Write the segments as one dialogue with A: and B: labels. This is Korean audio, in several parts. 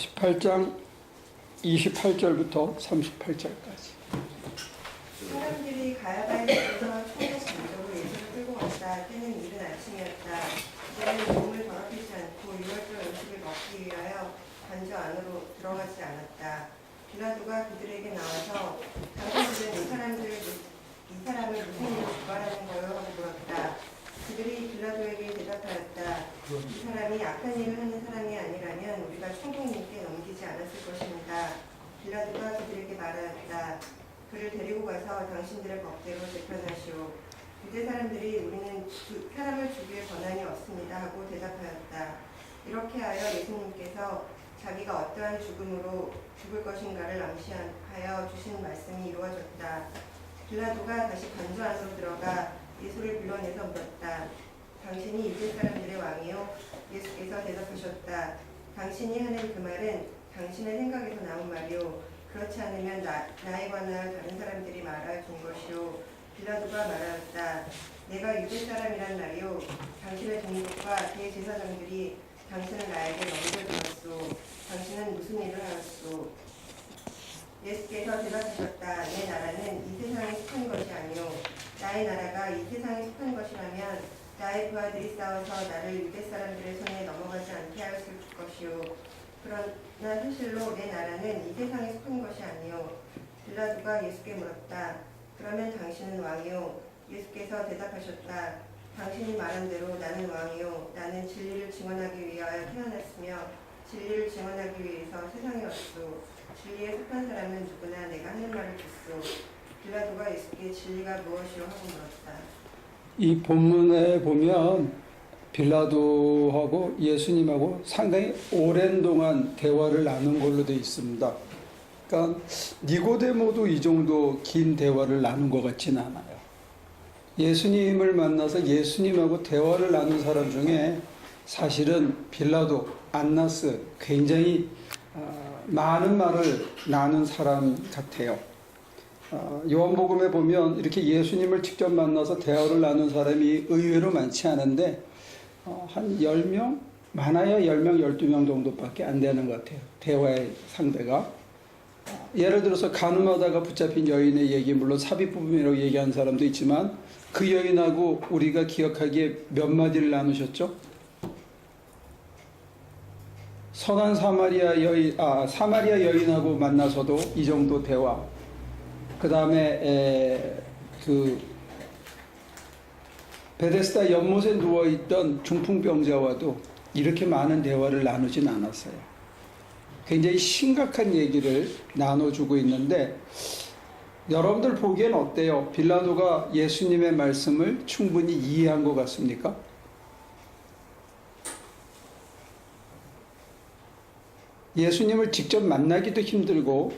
A: 18장 28절부터 38절까지.
B: 사람들이 가야바에서 총각 장적으로 예수를 끌고 왔다. 때는 이른 아침이었다. 그들은 몸을 더럽히지 않고 유월절 음식을 먹기 위하여 관저 안으로 들어가지 않았다. 빌라도가 그들에게 나와서 당신들은 이 사람을 무슨 일로 고발하는 거요? 하고 물었다. 그들이 빌라도에게 대답하였다. 이 사람이 악한 일을 하는 사람이 아니라면 우리가 총독님께 넘기지 않았을 것입니다. 빌라도가 그들에게 말하였다. 그를 데리고 가서 당신들의 법대로 재판하시오. 유대 사람들이 우리는 사람을 죽일 권한이 없습니다 하고 대답하였다. 이렇게 하여 예수님께서 자기가 어떠한 죽음으로 죽을 것인가를 암시하여 주신 말씀이 이루어졌다. 빌라도가 다시 관저 안으로 들어가 예수를 불러내서 물었다. 당신이 유대 사람들의 왕이요? 예수께서 대답하셨다. 당신이 하는 그 말은 당신의 생각에서 나온 말이요. 그렇지 않으면 나에 관하여 다른 사람들이 말할 것이요. 빌라도가 말하였다. 내가 유대 사람이란 말이요. 당신의 동족과 대제사장들이 당신을 나에게 넘겨주었소. 당신은 무슨 일을 하였소? 예수께서 대답하셨다. 내 나라는 이 세상에 속한 것이 아니요. 나의 나라가 이 세상에 속한 것이라면 나의 부하들이 싸워서 나를 유대 사람들의 손에 넘어가지 않게 하였을 것이요. 그러나 사실로 내 나라는 이 세상에 속한 것이 아니요. 빌라도가 예수께 물었다. 그러면 당신은 왕이요? 예수께서 대답하셨다. 당신이 말한 대로 나는 왕이요. 나는 진리를 증언하기 위하여 태어났으며 진리를 증언하기 위해서 세상에 왔소. 진리에 속한 사람은 누구나 내가 하는 말을 듣소. 빌라도가 예수께 진리가 무엇이요? 하고 물었다.
A: 이 본문에 보면 빌라도하고 예수님하고 상당히 오랜 동안 대화를 나눈 걸로 되어 있습니다. 그러니까 니고데모도 이 정도 긴 대화를 나눈 것 같지는 않아요. 예수님을 만나서 예수님하고 대화를 나눈 사람 중에 사실은 빌라도, 안나스 굉장히 많은 말을 나눈 사람 같아요. 요한복음에 보면 이렇게 예수님을 직접 만나서 대화를 나눈 사람이 의외로 많지 않은데 한 10명? 많아야 10명, 12명 정도밖에 안 되는 것 같아요. 대화의 상대가. 예를 들어서 간음하다가 붙잡힌 여인의 얘기, 물론 삽입부분이라고 얘기하는 사람도 있지만 그 여인하고 우리가 기억하기에 몇 마디를 나누셨죠? 선한 사마리아 여인하고 만나서도 이 정도 대화. 그 다음에 베데스다 연못에 누워있던 중풍병자와도 이렇게 많은 대화를 나누진 않았어요. 굉장히 심각한 얘기를 나눠주고 있는데 여러분들 보기엔 어때요? 빌라도가 예수님의 말씀을 충분히 이해한 것 같습니까? 예수님을 직접 만나기도 힘들고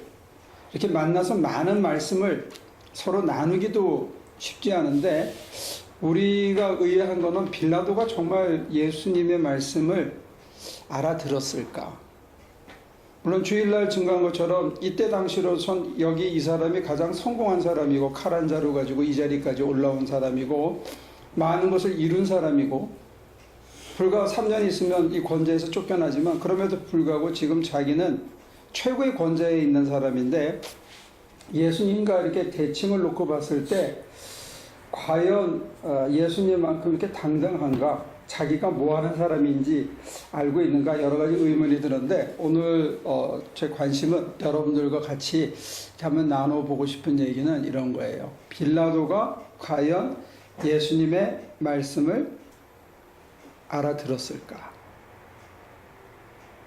A: 이렇게 만나서 많은 말씀을 서로 나누기도 쉽지 않은데 우리가 의아한 것은 빌라도가 정말 예수님의 말씀을 알아들었을까? 물론 주일날 증거한 것처럼 이때 당시로선 여기 이 사람이 가장 성공한 사람이고 칼 한 자루 가지고 이 자리까지 올라온 사람이고 많은 것을 이룬 사람이고 불과 3년 있으면 이 권좌에서 쫓겨나지만 그럼에도 불구하고 지금 자기는 최고의 권좌에 있는 사람인데 예수님과 이렇게 대칭을 놓고 봤을 때 과연 예수님만큼 이렇게 당당한가? 자기가 뭐하는 사람인지 알고 있는가? 여러 가지 의문이 드는데 오늘 제 관심은 여러분들과 같이 한번 나눠보고 싶은 얘기는 이런 거예요. 빌라도가 과연 예수님의 말씀을 알아들었을까?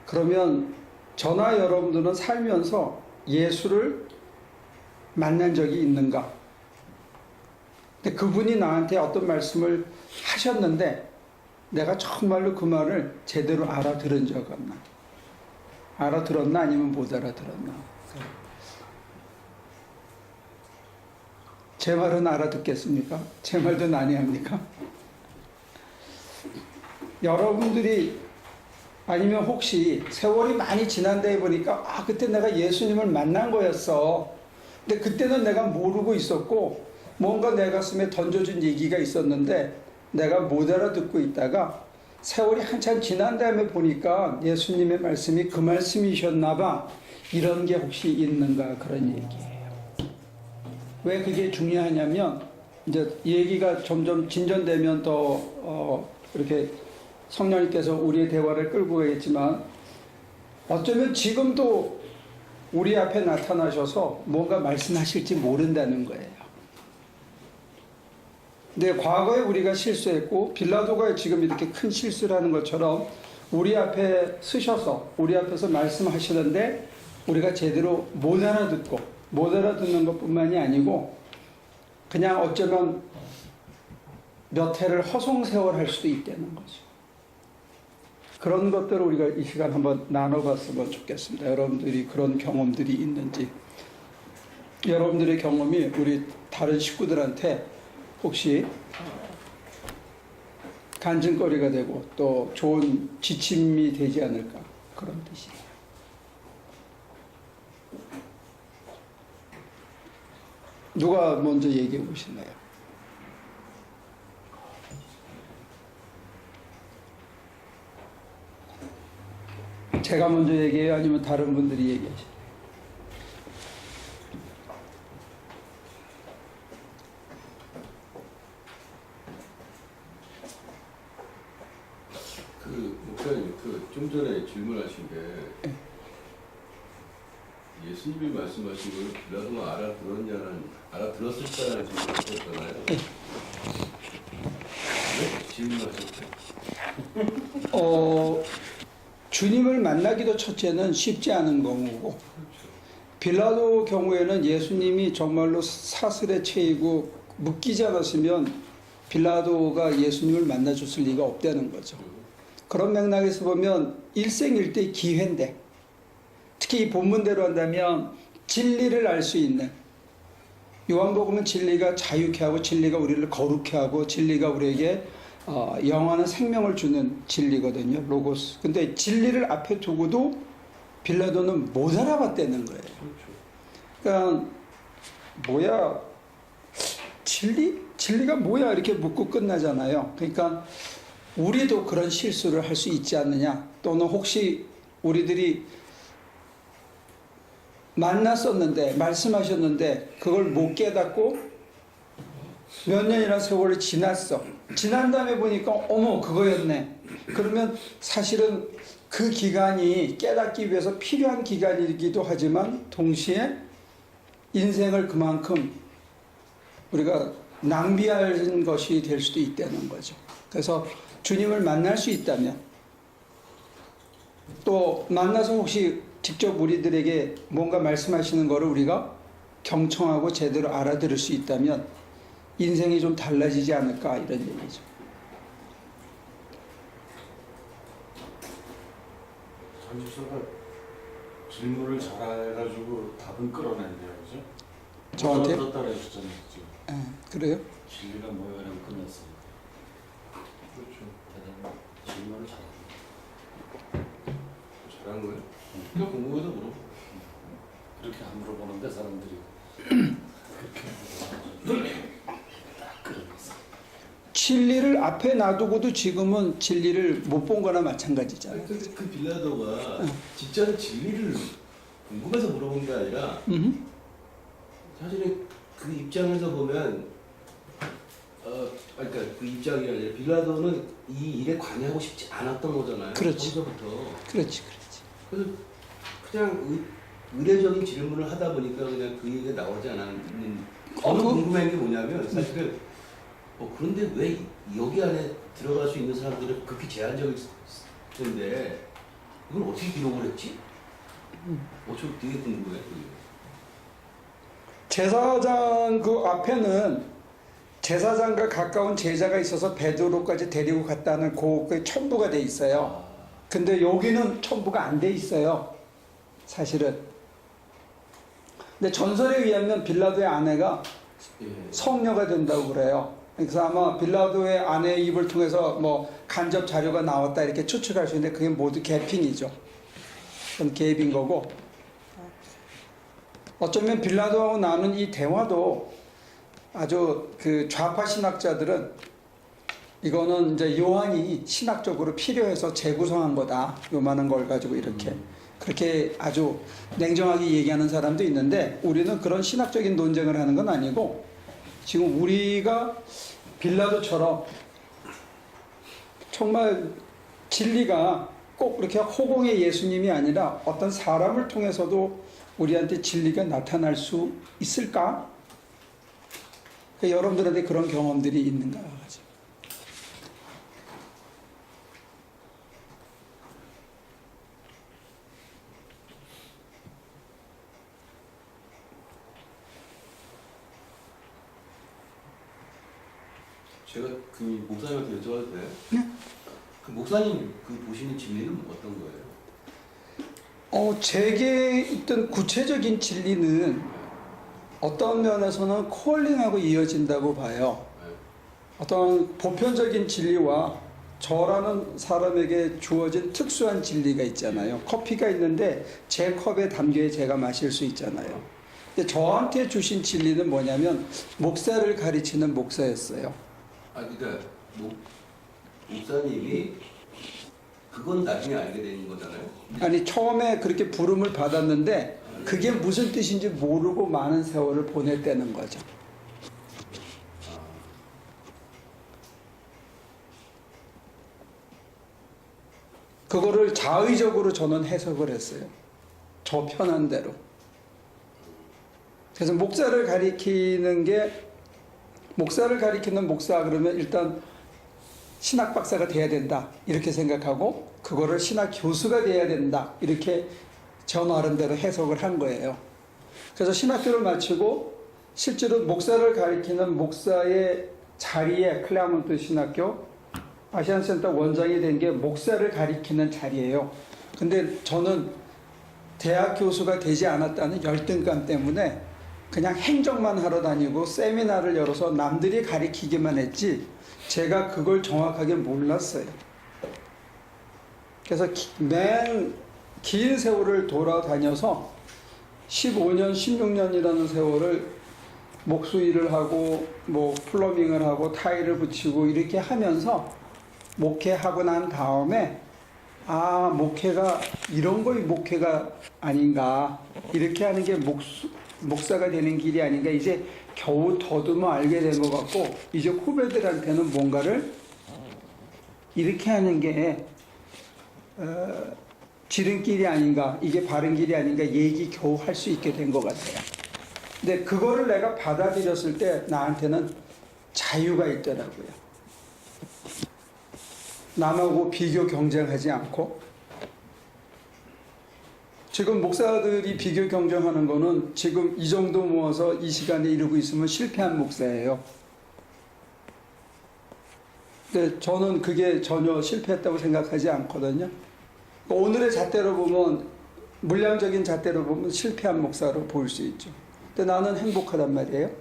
A: 그러면 저나 여러분들은 살면서 예수를 만난 적이 있는가? 근데 그분이 나한테 어떤 말씀을 하셨는데 내가 정말로 그 말을 제대로 알아들은 적 없나? 알아들었나 아니면 못 알아들었나? 제 말은 알아듣겠습니까? 제 말도 난해합니까? 여러분들이 아니면 혹시 세월이 많이 지난 데에 보니까 그때 내가 예수님을 만난 거였어. 근데 그때는 내가 모르고 있었고 뭔가 내 가슴에 던져준 얘기가 있었는데 내가 못 알아듣고 있다가 세월이 한참 지난 다음에 보니까 예수님의 말씀이 그 말씀이셨나 봐. 이런 게 혹시 있는가 그런 얘기예요. 왜 그게 중요하냐면 이제 얘기가 점점 진전되면 더 이렇게 성령님께서 우리의 대화를 끌고 가겠지만 어쩌면 지금도 우리 앞에 나타나셔서 뭔가 말씀하실지 모른다는 거예요. 근데 과거에 우리가 실수했고 빌라도가 지금 이렇게 큰 실수를 하는 것처럼 우리 앞에 서셔서 우리 앞에서 말씀하시는데 우리가 제대로 못 알아듣는 것뿐만이 아니고 그냥 어쩌면 몇 해를 허송세월할 수도 있다는 거죠. 그런 것들을 우리가 이 시간 한번 나눠봤으면 좋겠습니다. 여러분들이 그런 경험들이 있는지, 여러분들의 경험이 우리 다른 식구들한테 혹시 간증거리가 되고 또 좋은 지침이 되지 않을까 그런 뜻이에요. 누가 먼저 얘기해 보시나요? 제가 먼저 얘기해요? 아니면 다른 분들이 얘기하시나요?
C: 목사님, 좀 전에 질문하신 게 예수님이 말씀하신 걸 빌라도가 알아들었을까라는 질문을 하셨잖아요. 왜 질문하셨어요?
A: 주님을 만나기도 첫째는 쉽지 않은 경우고 빌라도 경우에는 예수님이 정말로 사슬에 채이고 묶이지 않았으면 빌라도가 예수님을 만나줬을 리가 없다는 거죠. 그런 맥락에서 보면 일생일대 기회인데 특히 이 본문대로 한다면 진리를 알 수 있는 요한복음은 진리가 자유케 하고 진리가 우리를 거룩케 하고 진리가 우리에게 영원한 생명을 주는 진리거든요. 로고스. 근데 진리를 앞에 두고도 빌라도는 못 알아봤다는 거예요. 그러니까 뭐야 진리가 뭐야 이렇게 묻고 끝나잖아요. 그러니까 우리도 그런 실수를 할 수 있지 않느냐, 또는 혹시 우리들이 만났었는데 말씀하셨는데 그걸 못 깨닫고 몇 년이나 세월이 지났어. 지난 다음에 보니까 어머 그거였네. 그러면 사실은 그 기간이 깨닫기 위해서 필요한 기간이기도 하지만 동시에 인생을 그만큼 우리가 낭비한 것이 될 수도 있다는 거죠. 그래서 주님을 만날 수 있다면, 또 만나서 혹시 직접 우리들에게 뭔가 말씀하시는 것을 우리가 경청하고 제대로 알아들을 수 있다면 인생이 좀 달라지지 않을까 이런 얘기죠.
D: 전 집사가 질문을 잘해가지고 답은 끌어냈네요, 그죠?
A: 저한테?
D: 따라 해주잖아요, 지금.
A: 그래요?
E: 진리가 뭐야라고 끝났습니다.
C: 그렇죠.
E: 대단히 질문을 잘하고.
C: 잘한 거예요? 그냥 궁금해서 물어봐.
E: 그렇게 안 물어보는데 사람들이 그렇게 딱 끌어냈어.
A: 진리를 앞에 놔두고도 지금은 진리를 못 본 거나 마찬가지잖아요.
C: 근데 그 빌라도가 진짜로 진리를 궁금해서 물어본 게 아니라 사실은 그 입장에서 보면 그러니까 그 입장이 아니라 빌라도는 이 일에 관여하고 싶지 않았던 거잖아요.
A: 그렇지.
C: 처음부터.
A: 그렇지.
C: 그래서 그냥 의례적인 질문을 하다 보니까 그냥 그 얘기가 나오지 않았는. 저는 궁금한 게 뭐냐면 사실은 그런데 왜 여기 안에 들어갈 수 있는 사람들은 그렇게 제한적일 텐데 이걸 어떻게 기록을 했지? 저 되게 궁금해.
A: 제사장 그 앞에는 제사장과 가까운 제자가 있어서 베드로까지 데리고 갔다는 그 첨부가 돼 있어요. 근데 여기는 첨부가 안 돼 있어요. 사실은. 근데 전설에 의하면 빌라도의 아내가 성녀가 된다고 그래요. 그래서 아마 빌라도의 아내의 입을 통해서 뭐 간접 자료가 나왔다 이렇게 추측할 수 있는데 그게 모두 개핑이죠. 그건 개입인 거고. 어쩌면 빌라도하고 나눈 이 대화도 아주 그 좌파 신학자들은 이거는 이제 요한이 신학적으로 필요해서 재구성한 거다. 요만한 걸 가지고 이렇게. 그렇게 아주 냉정하게 얘기하는 사람도 있는데 우리는 그런 신학적인 논쟁을 하는 건 아니고 지금 우리가 빌라도처럼 정말 진리가 꼭 그렇게 허공의 예수님이 아니라 어떤 사람을 통해서도 우리한테 진리가 나타날 수 있을까? 그러니까 여러분들한테 그런 경험들이 있는가 하죠.
C: 제가 그 목사님한테 여쭤봐도 돼요? 네. 그 목사님 그 보시는 진리는 어떤 거예요?
A: 제게 있던 구체적인 진리는 어떤 면에서는 콜링하고 이어진다고 봐요.
C: 네.
A: 어떤 보편적인 진리와 저라는 사람에게 주어진 특수한 진리가 있잖아요. 커피가 있는데 제 컵에 담겨 제가 마실 수 있잖아요. 근데 저한테 주신 진리는 뭐냐면 목사를 가르치는 목사였어요.
C: 그러니까 목사님이 그건 나중에 알게 되는 거잖아요.
A: 아니 처음에 그렇게 부름을 받았는데 그게 무슨 뜻인지 모르고 많은 세월을 보냈다는 거죠. 그거를 자의적으로 저는 해석을 했어요. 저 편한 대로. 그래서 목사를 가리키는 목사 그러면 일단 신학 박사가 돼야 된다 이렇게 생각하고 그거를 신학 교수가 돼야 된다 이렇게 저 나름대로 해석을 한 거예요. 그래서 신학교를 마치고 실제로 목사를 가리키는 목사의 자리에 클레아몬트 신학교 아시안센터 원장이 된 게 목사를 가리키는 자리예요. 근데 저는 대학 교수가 되지 않았다는 열등감 때문에 그냥 행정만 하러 다니고 세미나를 열어서 남들이 가리키기만 했지 제가 그걸 정확하게 몰랐어요. 그래서 맨 긴 세월을 돌아다녀서 15년, 16년이라는 세월을 목수일을 하고 뭐 플러밍을 하고 타일을 붙이고 이렇게 하면서 목회하고 난 다음에 목회가 이런 거이 목회가 아닌가 이렇게 하는 게 목사가 되는 길이 아닌가 이제 겨우 더듬어 알게 된 것 같고 이제 후배들한테는 뭔가를 이렇게 하는 게 지름길이 아닌가 이게 바른 길이 아닌가 얘기 겨우 할 수 있게 된 것 같아요. 근데 그거를 내가 받아들였을 때 나한테는 자유가 있더라고요. 남하고 비교 경쟁하지 않고 지금 목사들이 비교 경쟁하는 거는 지금 이 정도 모아서 이 시간에 이루고 있으면 실패한 목사예요. 근데 저는 그게 전혀 실패했다고 생각하지 않거든요. 오늘의 잣대로 보면 물량적인 잣대로 보면 실패한 목사로 보일 수 있죠. 근데 나는 행복하단 말이에요.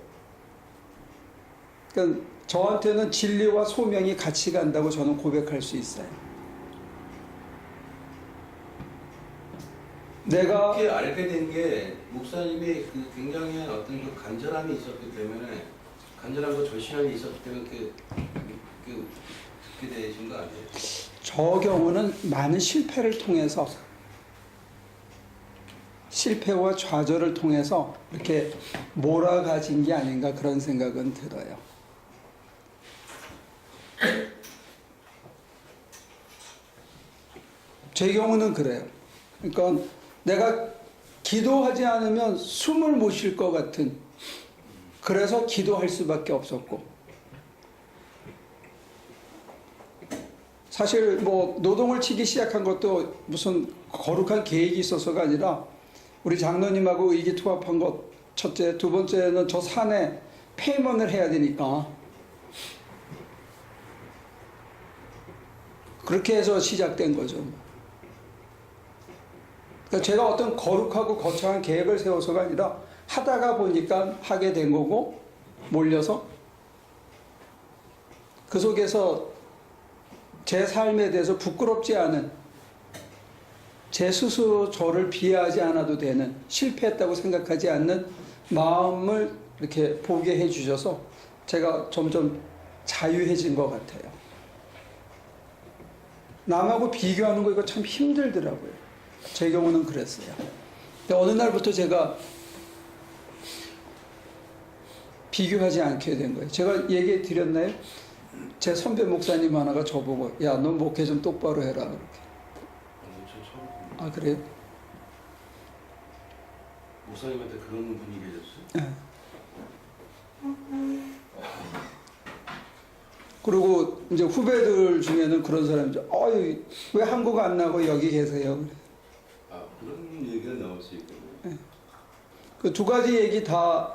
A: 그러니까 저한테는 진리와 소명이 같이 간다고 저는 고백할 수 있어요. 내가
C: 그렇게 알게 된 게 목사님의 그 굉장히 어떤 그 간절함이 있었기 때문에 간절함과 절실함이 있었기 때문에 듣게 되신 거 아니에요?
A: 저 경우는 많은 실패를 통해서 실패와 좌절을 통해서 이렇게 몰아가진 게 아닌가 그런 생각은 들어요. 제 경우는 그래요. 그러니까 내가 기도하지 않으면 숨을 못 쉴 것 같은 그래서 기도할 수밖에 없었고 사실 뭐 노동을 치기 시작한 것도 무슨 거룩한 계획이 있어서가 아니라 우리 장로님하고 의기투합한 것 첫째, 두 번째는 저 산에 페이먼을 해야 되니까 그렇게 해서 시작된 거죠. 그러니까 제가 어떤 거룩하고 거창한 계획을 세워서가 아니라 하다가 보니까 하게 된 거고 몰려서 그 속에서 제 삶에 대해서 부끄럽지 않은 제 스스로 저를 비하하지 않아도 되는 실패했다고 생각하지 않는 마음을 이렇게 보게 해주셔서 제가 점점 자유해진 것 같아요. 남하고 비교하는 거 이거 참 힘들더라고요. 제 경우는 그랬어요. 근데 어느 날부터 제가 비교하지 않게 된 거예요. 제가 얘기 드렸나요? 제 선배 목사님 하나가 저보고 야, 너 목회 좀 똑바로 해라 그렇게.
C: 저 처음
A: 아 그래요?
C: 목사님한테 그런 분이 계셨어요?
A: 네. 그리고 이제 후배들 중에는 그런 사람이죠. 어이 왜 한국 안 나고 여기 계세요? 그래.
C: 아 그런 얘기가 나올 수 있군요.
A: 그 두 가지 얘기 다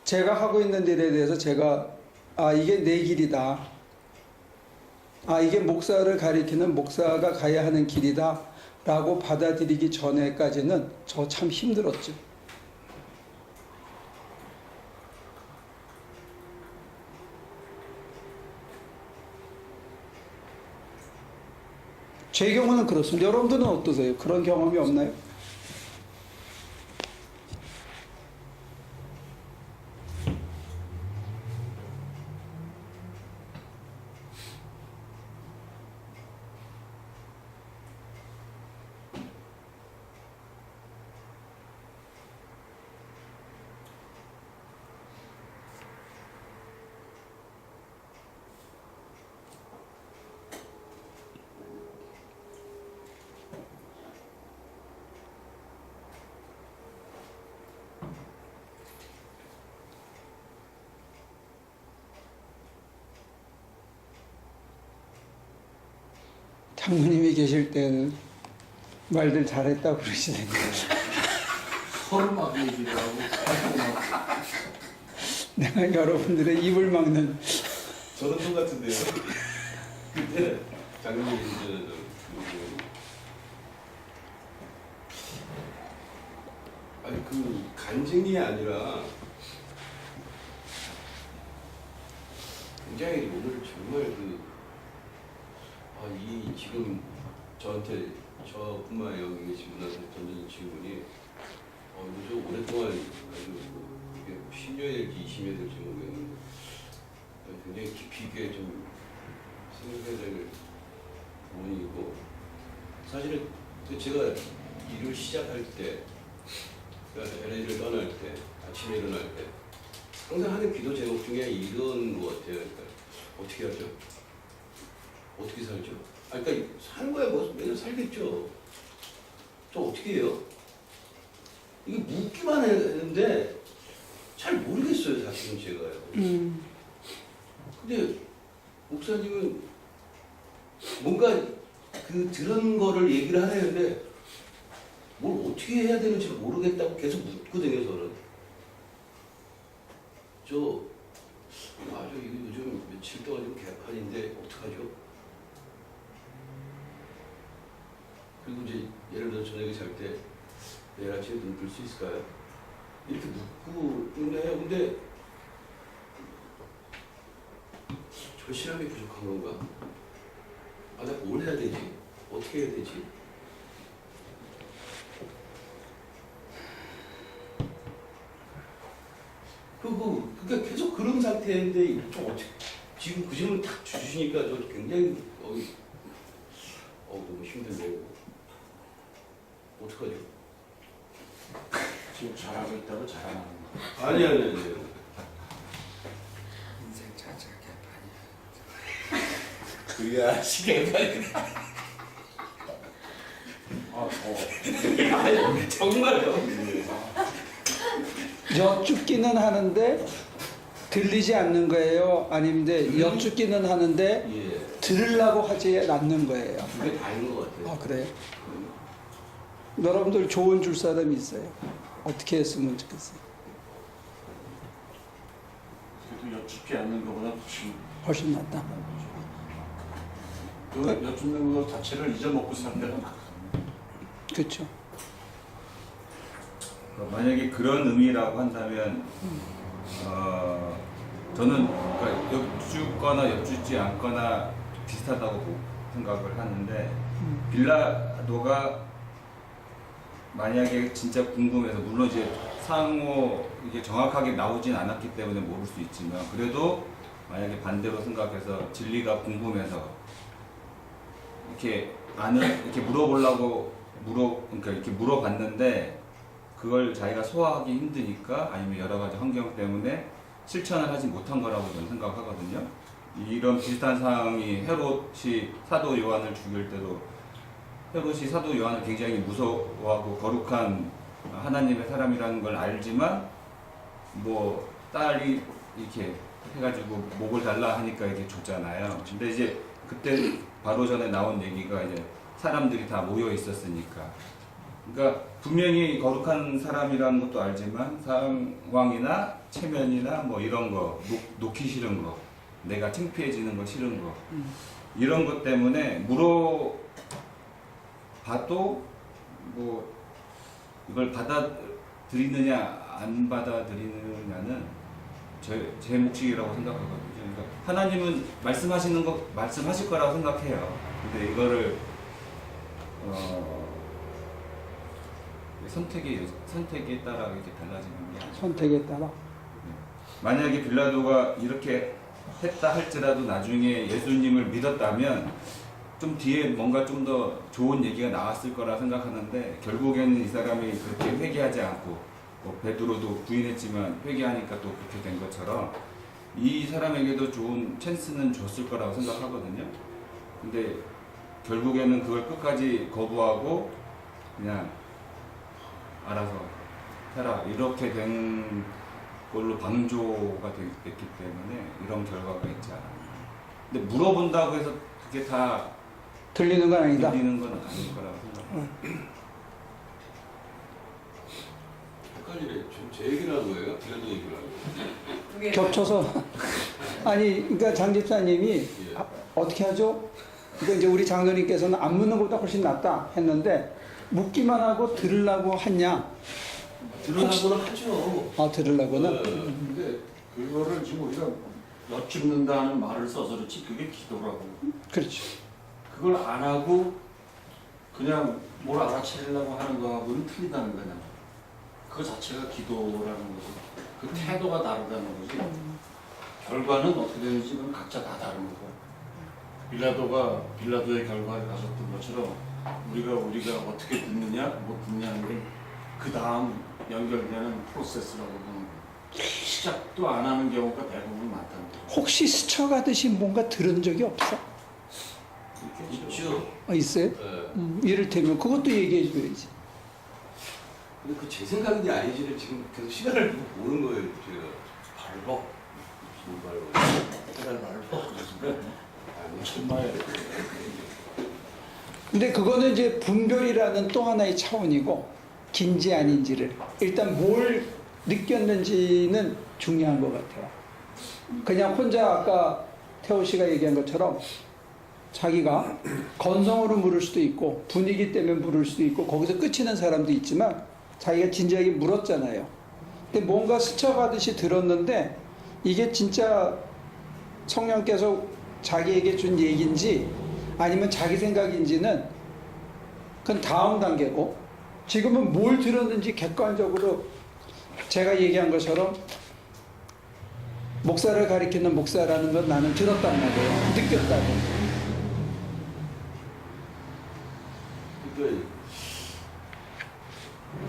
A: 제가 하고 있는 일에 대해서 제가 아 이게 내 길이다. 아 이게 목사를 가리키는 목사가 가야 하는 길이다. 라고 받아들이기 전에까지는 저 참 힘들었죠. 제 경우는 그렇습니다. 여러분들은 어떠세요? 그런 경험이 없나요? 장모님이 계실 때는 말들 잘했다고 그러시네요.
E: 서로 막 얘기를 하고
A: 내가 여러분들의 입을 막는
C: 저는 똑같은데요. 그때 장로님 아니 그 간증이 아니라 굉장히 오늘 정말 이 지금 저한테 저뿐만 아니라 여기 계신 분한테 던져진 질문이 이거 좀 오랫동안 아주 이게 10년이 될지 20년이 될지 모르겠는데 굉장히 깊이 있게 좀 생각해야 될 부분이고 사실은 제가 일을 시작할 때 LA를 떠날 때 아침에 일어날 때 항상 하는 기도 제목 중에 이런 것 같아요. 그러니까 어떻게 하죠? 어떻게 살죠? 그러니까 사는 거야 뭐 매년 살겠죠. 저 어떻게 해요? 이게 묻기만 했는데 잘 모르겠어요 사실은 제가요. 근데 목사님은 뭔가 들은 거를 얘기를 하려는데 뭘 어떻게 해야 되는지 모르겠다고 계속 묻거든요 저는. 저 이거 요즘 며칠 동안 좀 개판인데 어떡하죠? 그리고 이제 예를 들어 저녁에 잘 때 내일 아침에 눈 뜰 수 있을까요? 이렇게 묻고 있네요. 근데 절실함이 부족한 건가? 내가 뭘 해야 되지? 어떻게 해야 되지? 그러니까 계속 그런 상태인데 좀 어떻게 지금 그 질문 딱 주시니까 저 굉장히 너무 힘든데요. 어떡하죠?
D: 지금 잘하고 있다고 자랑하는 거.
C: 아니.
A: 인생 자체가 개판이야.
C: 그래야 시계가 아니 정말요.
A: 여쭙기는 하는데 들리지 않는 거예요? 아니면 여쭙기는 하는데
C: 예.
A: 들으려고 하지 않는 거예요?
C: 그게 다른 것 같아요.
A: 아 그래요? 여러분들 조언 줄 사람이 있어요? 어떻게 했으면 좋겠어요?
D: 그래도 여쭙지 않는 것보다
A: 훨씬 낫다.
D: 여쭙는 것 자체를 잊어먹고 살 때가 많아.
A: 그렇죠.
F: 만약에 그런 의미라고 한다면 저는 그러니까 여쭙거나 여쭙지 않거나 비슷하다고 생각을 하는데 빌라도가 만약에 진짜 궁금해서 물론 이제 상호 이게 정확하게 나오진 않았기 때문에 모를 수 있지만 그래도 만약에 반대로 생각해서 진리가 궁금해서 이렇게 그러니까 이렇게 물어봤는데 그걸 자기가 소화하기 힘드니까 아니면 여러 가지 환경 때문에 실천을 하지 못한 거라고 저는 생각하거든요. 이런 비슷한 상황이 헤롯이 사도 요한을 죽일 때도 헤롯이 사도 요한을 굉장히 무서워하고 거룩한 하나님의 사람이라는 걸 알지만 뭐 딸이 이렇게 해가지고 목을 달라 하니까 이렇게 줬잖아요. 근데 이제 그때 바로 전에 나온 얘기가 이제 사람들이 다 모여 있었으니까. 그러니까 분명히 거룩한 사람이라는 것도 알지만 상황이나 체면이나 뭐 이런 거 놓기 싫은 거, 내가 창피해지는 거 싫은 거 이런 것 때문에 물어봐도 뭐 이걸 받아들이느냐 안 받아들이느냐는 제 몫이라고 생각하거든요. 그러니까 하나님은 말씀하실 거라고 생각해요. 근데 이거를 선택에 따라 이렇게 달라지는 게 아니죠.
A: 선택에 따라.
F: 만약에 빌라도가 이렇게 했다 할지라도 나중에 예수님을 믿었다면 좀 뒤에 뭔가 좀 더 좋은 얘기가 나왔을 거라 생각하는데 결국에는 이 사람이 그렇게 회개하지 않고 뭐 베드로도 부인했지만 회개하니까 또 그렇게 된 것처럼 이 사람에게도 좋은 찬스는 줬을 거라고 생각하거든요. 근데 결국에는 그걸 끝까지 거부하고 그냥 알아서 해라 이렇게 된 걸로 방조가 됐기 때문에 이런 결과가 있지 않았나. 근데 물어본다고 해서 그게 다
A: 들리는 건 아니다.
F: 들리는 건 아닐 거라고 생각합니다.
C: 헷갈리네. 지금 제 얘기를 한 거예요? 빌라도 얘기를 한 거예요?
A: 겹쳐서 아니 그러니까 장 집사님이
C: 예.
A: 어떻게 하죠? 그러니까 이제 우리 장로님께서는 안 묻는 것보다 훨씬 낫다 했는데 묻기만 하고 들으려고 하냐?
C: 들으라고는 하죠.
A: 아 들으려고는.
C: 네.
E: 근데 그거를 지금 우리가 여쭙는다는 말을 써서 그렇지 그게 기도라고.
A: 그렇죠.
E: 그걸 안 하고 그냥 뭘 알아채려고 하는 거하고는 틀리다는 거냐. 그 자체가 기도라는 거지. 그 태도가 다르다는 거지. 결과는 어떻게 되는지는 각자 다 다른 거고. 빌라도의 결과를 가졌던 것처럼 우리가 어떻게 듣느냐 못 듣느냐는 게 그 다음 연결되는 프로세스라고 보는 거예요. 시작도 안 하는 경우가 대부분 많다는 거예요.
A: 혹시 스쳐가듯이 뭔가 들은 적이 없어?
C: 있죠.
A: 있어요?
C: 네.
A: 이를테면 그것도 얘기해 줘야지.
C: 근데 그 제 생각인지 아닌지를 지금 계속 시간을 두고 보는 거예요. 제가 밟어.
E: 그날 밟어.
C: 아니,
E: 정말
A: 근데 그거는 이제 분별이라는 또 하나의 차원이고 긴지 아닌지를 일단 뭘 느꼈는지는 중요한 것 같아요. 그냥 혼자 아까 태호 씨가 얘기한 것처럼 자기가 건성으로 물을 수도 있고 분위기 때문에 물을 수도 있고 거기서 끝이는 사람도 있지만 자기가 진지하게 물었잖아요. 근데 뭔가 스쳐가듯이 들었는데 이게 진짜 성령께서 자기에게 준 얘기인지 아니면 자기 생각인지는 그건 다음 단계고 지금은 뭘 들었는지 객관적으로 제가 얘기한 것처럼 목사를 가리키는 목사라는 건 나는 들었단 말이에요. 느꼈다고.
C: 그러니까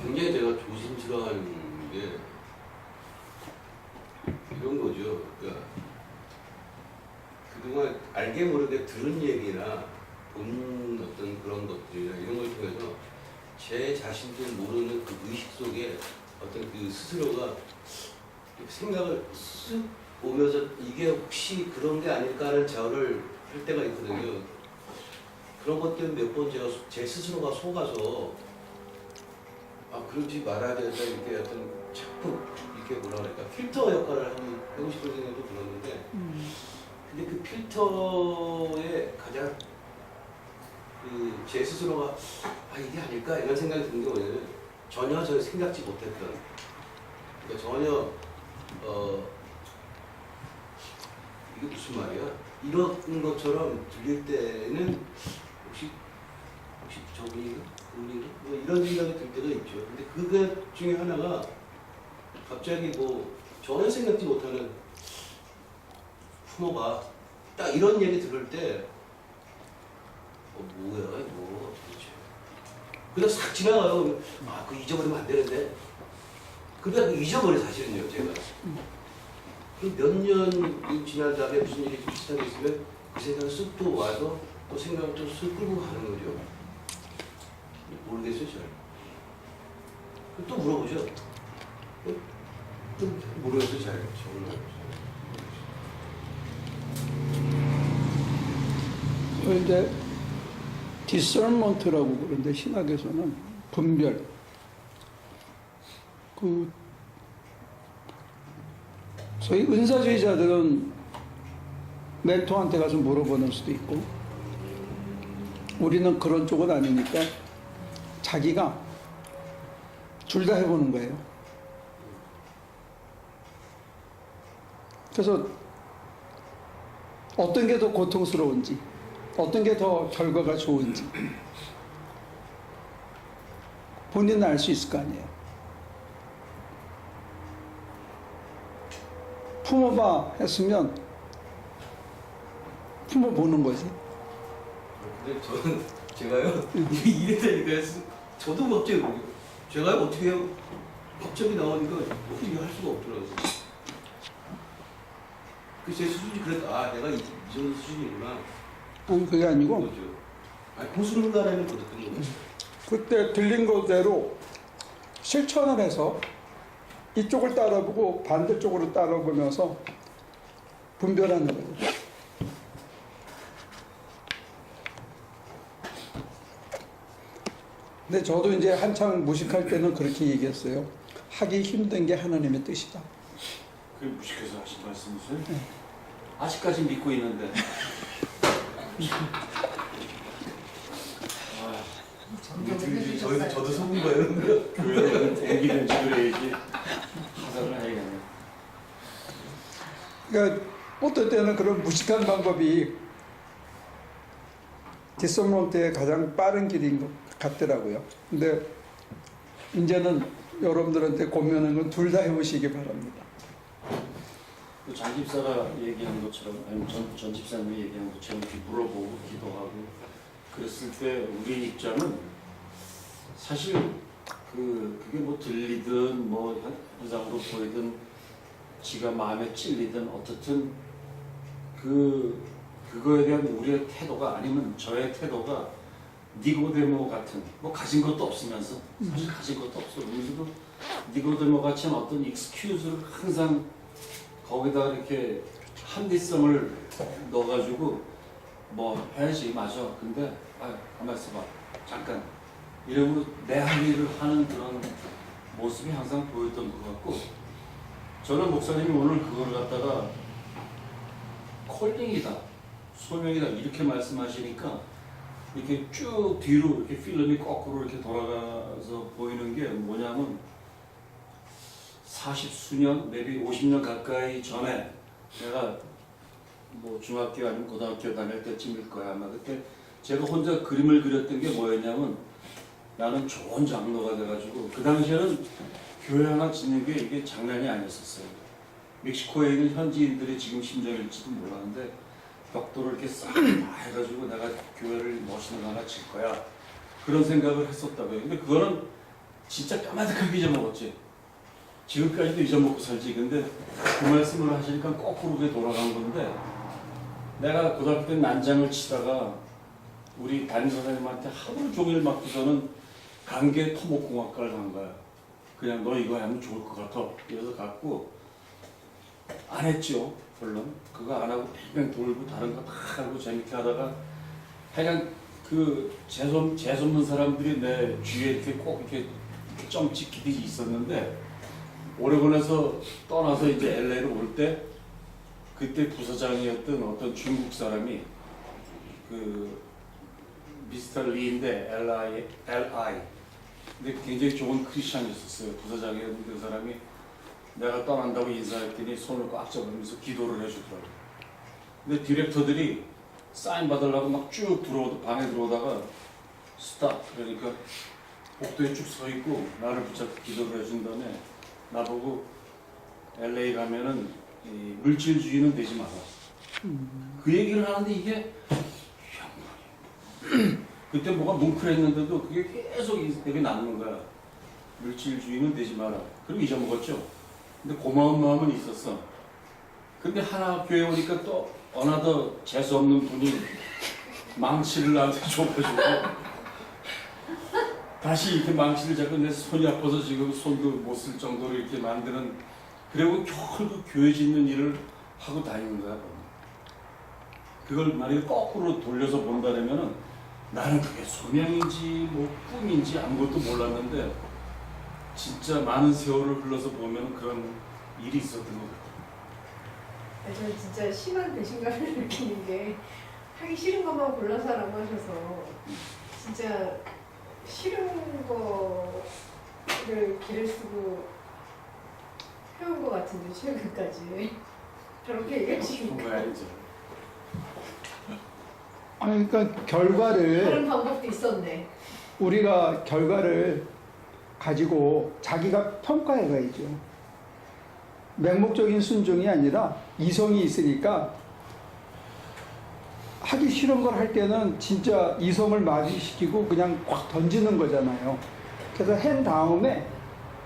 C: 굉장히 제가 조심스러운 게 이런 거죠. 그러니까 그동안 알게 모르게 들은 얘기나 본 어떤 그런 것들이나 이런 걸 통해서 제 자신도 모르는 그 의식 속에 어떤 그 스스로가 생각을 쓱 오면서 이게 혹시 그런 게 아닐까 하는 저를 할 때가 있거든요. 그런 것 때문에 몇 번 제가 제 스스로가 속아서 아 그러지 말아야 된다 이렇게 어떤 자꾸 이렇게 뭐라 그럴까 필터 역할을 하고 싶은 생각도 들었는데 근데 그 필터에 가장 제 스스로가 아 이게 아닐까 이런 생각이 드는 게 뭐냐면 전혀 저 생각지 못했던 그러니까 전혀 이게 무슨 말이야 이런 것처럼 들릴 때는 혹시 저분인가 그분인가 뭐 이런 생각이 들 때가 있죠. 근데 그게 중에 하나가 갑자기 뭐 전혀 생각지 못하는 부모가 딱 이런 얘기 들을 때 뭐야 이거 도대체. 그냥 싹 지나가요. 아, 그 잊어버리면 안 되는데. 그냥 그 잊어버려 사실은요 제가. 몇 년 지난 다음에 무슨 일이 비슷한 게 있으면 그 생각이 쓱 또 와서 또 생각을 또 쓱 끌고 가는 거죠. 모르겠어요 잘. 또 물어보죠. 또 모르겠어요 잘.
A: 이제 디서먼트라고 그러는데 신학에서는 분별. 그 소위 은사주의자들은 멘토한테 가서 물어보는 수도 있고, 우리는 그런 쪽은 아니니까 자기가 둘 다 해보는 거예요. 그래서 어떤 게 더 고통스러운지, 어떤 게 더 결과가 좋은지 본인은 알 수 있을 거 아니에요. 품어봐 했으면 품어보는 거지.
C: 근데 저는 제가요 이래되니까 저도 갑자기 모르겠어요. 제가 어떻게 해요? 갑자기 나오니까 어떻게 할 수가 없더라고요. 그 제 수준이 그랬다. 아 내가 이 정도 수준이구나.
A: 아니 그게 아니고
C: 거죠. 아니 고수능가라는 거 듣던 거예요.
A: 그때 들린 거대로 실천을 해서 이쪽을 따라보고 반대쪽으로 따라보면서 분별하는 거예요. 근데 저도 이제 한창 무식할 때는 그렇게 얘기했어요. 하기 힘든 게 하나님의 뜻이다.
E: 그게 무식해서 하신 말씀이세요? 아직까지 믿고 있는데.
C: 저도 속은 거예요.
E: 교회를 옮기든지 그래야지 하자를 해야겠네.
A: 그러니까 어떨 때는 그런 무식한 방법이 디서먼트의 가장 빠른 길인 것 같더라고요. 근데 이제는 여러분들한테 고민하는 건 둘 다 해보시기 바랍니다.
E: 그 장 집사가 얘기한 것처럼, 아니면 전 집사님이 얘기한 것처럼 이렇게 물어보고 기도하고 그랬을 때 우리 입장은 사실 그게 뭐 들리든 뭐 현상으로 보이든 지가 마음에 찔리든 어떻든 그거에 대한 우리의 태도가, 아니면 저의 태도가 니고데모 같은, 뭐 가진 것도 없으면서, 사실 가진 것도 없어. 우리도 니고데모 같이 어떤 익스큐즈를 항상 거기다 이렇게 한디성을 넣어가지고 뭐 해야지, 맞아. 근데 가만 있어봐, 잠깐 이러고 내 할 일을 하는 그런 모습이 항상 보였던 것 같고, 저는 목사님이 오늘 그걸 갖다가 콜링이다, 소명이다 이렇게 말씀하시니까 이렇게 쭉 뒤로 이렇게 필름이 거꾸로 이렇게 돌아가서 보이는 게 뭐냐면 40수년, maybe 50년 가까이 전에 내가 뭐 중학교 아니면 고등학교 다닐 때쯤일 거야 아마. 그때 제가 혼자 그림을 그렸던 게 뭐였냐면, 나는 좋은 장로가 돼가지고, 그 당시에는 교회 하나 짓는 게 이게 장난이 아니었었어요. 멕시코에 있는 현지인들이 지금 심정일지도 몰랐는데 벽돌을 이렇게 싹 다 해가지고 내가 교회를 멋있는 거 하나 질 거야, 그런 생각을 했었다고요. 근데 그거는 진짜 까마득하게 잊어먹었지. 지금까지도 잊어먹고 살지. 근데 그 말씀을 하시니까 거꾸로 그게 돌아간 건데, 내가 고등학교 때 난장을 치다가 우리 담임선생님한테 하루 종일 맞고서는 강계 토목공학과를 간 거야. 그냥 너 이거 하면 좋을 것 같아. 그래서 갔고 안 했죠. 물론 그거 안 하고 뺑뺑 돌고 다른 거 다 하고 재밌게 하다가 하여간 그 재수없는 사람들이 내 주위에 이렇게 꼭 이렇게 점 찍히듯이 있었는데, 오레곤에서 떠나서 이제 LA로 올 때 그때 부서장이었던 어떤 중국 사람이, 그 미스터 리인데 LI 근데 굉장히 좋은 크리스찬이었어요. 부서장이었던 그 사람이 내가 떠난다고 인사했더니 손을 꽉 잡으면서 기도를 해주더라고요. 근데 디렉터들이 사인 받으려고 막 쭉 방에 들어오다가 스탑, 그러니까 복도에 쭉 서 있고 나를 붙잡고 기도를 해준 다음에 나보고 LA 가면은 이 물질주의는 되지 마라. 그 얘기를 하는데 이게 그때 뭐가 뭉클했는데도 그게 계속 여기 남는 거야. 물질주의는 되지 마라. 그리고 잊어먹었죠. 근데 고마운 마음은 있었어. 근데 하나 교회 오니까 또 어나더 재수없는 분이 망치를 나한테 줘가지고 다시 이렇게 망치를 잡고 내 손이 아파서 지금 손도 못 쓸 정도로 이렇게 만드는, 그리고 겨우 그 교회 짓는 일을 하고 다니는 거야. 그걸 만약에 거꾸로 돌려서 본다면은 나는 그게 소명인지 뭐 꿈인지 아무것도 몰랐는데 진짜 많은 세월을 흘러서 보면 그런 일이 있었던 것 같아요.
G: 저는 진짜 심한 배신감을 느끼는 게 하기 싫은 것만 골라서 하라고 하셔서 진짜 싫은 거를 길을 쓰고 해온 것 같은데 최근까지 저렇게 얘기하시니까
E: 거야 이제.
A: 아니, 그러니까 결과를
G: 다른 방법도 있었네.
A: 우리가 결과를 가지고 자기가 평가해 가야죠. 맹목적인 순종이 아니라 이성이 있으니까 하기 싫은 걸 할 때는 진짜 이성을 마비시키고 그냥 확 던지는 거잖아요. 그래서 한 다음에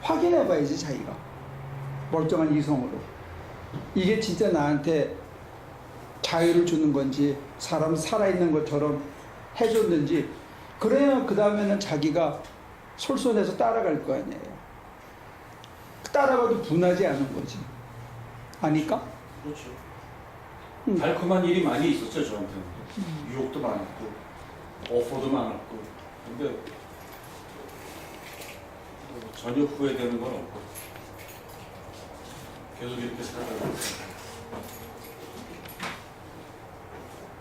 A: 확인해 봐야지, 자기가. 멀쩡한 이성으로. 이게 진짜 나한테 자유를 주는 건지, 사람 살아있는 것처럼 해줬는지, 그래야 그 다음에는 자기가 솔선해서 따라갈 거 아니에요. 따라가도 분하지 않은 거지. 아니까?
E: 그렇죠.
A: 음.
E: 달콤한 일이 많이 있었죠 저한테는. 유혹도 많았고 오퍼도 많았고. 근데 뭐 전혀 후회되는 건 없고 계속 이렇게 살아가고 있어요.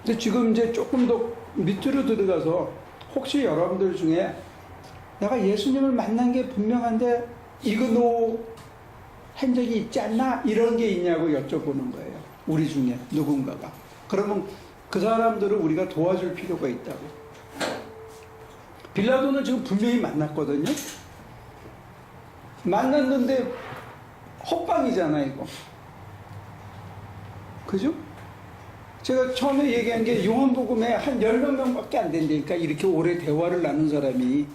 A: 근데 지금 이제 조금 더 밑으로 들어가서 혹시 여러분들 중에 내가 예수님을 만난 게 분명한데 이거 너 한 적이 있지 않나? 이런 게 있냐고 여쭤보는 거예요. 우리 중에 누군가가. 그러면 그 사람들을 우리가 도와줄 필요가 있다고. 빌라도는 지금 분명히 만났거든요. 만났는데 헛방이잖아, 이거. 그죠? 제가 처음에 얘기한 게 요한복음에 한 10몇 명밖에 안 된다니까, 이렇게 오래 대화를 나눈 사람이.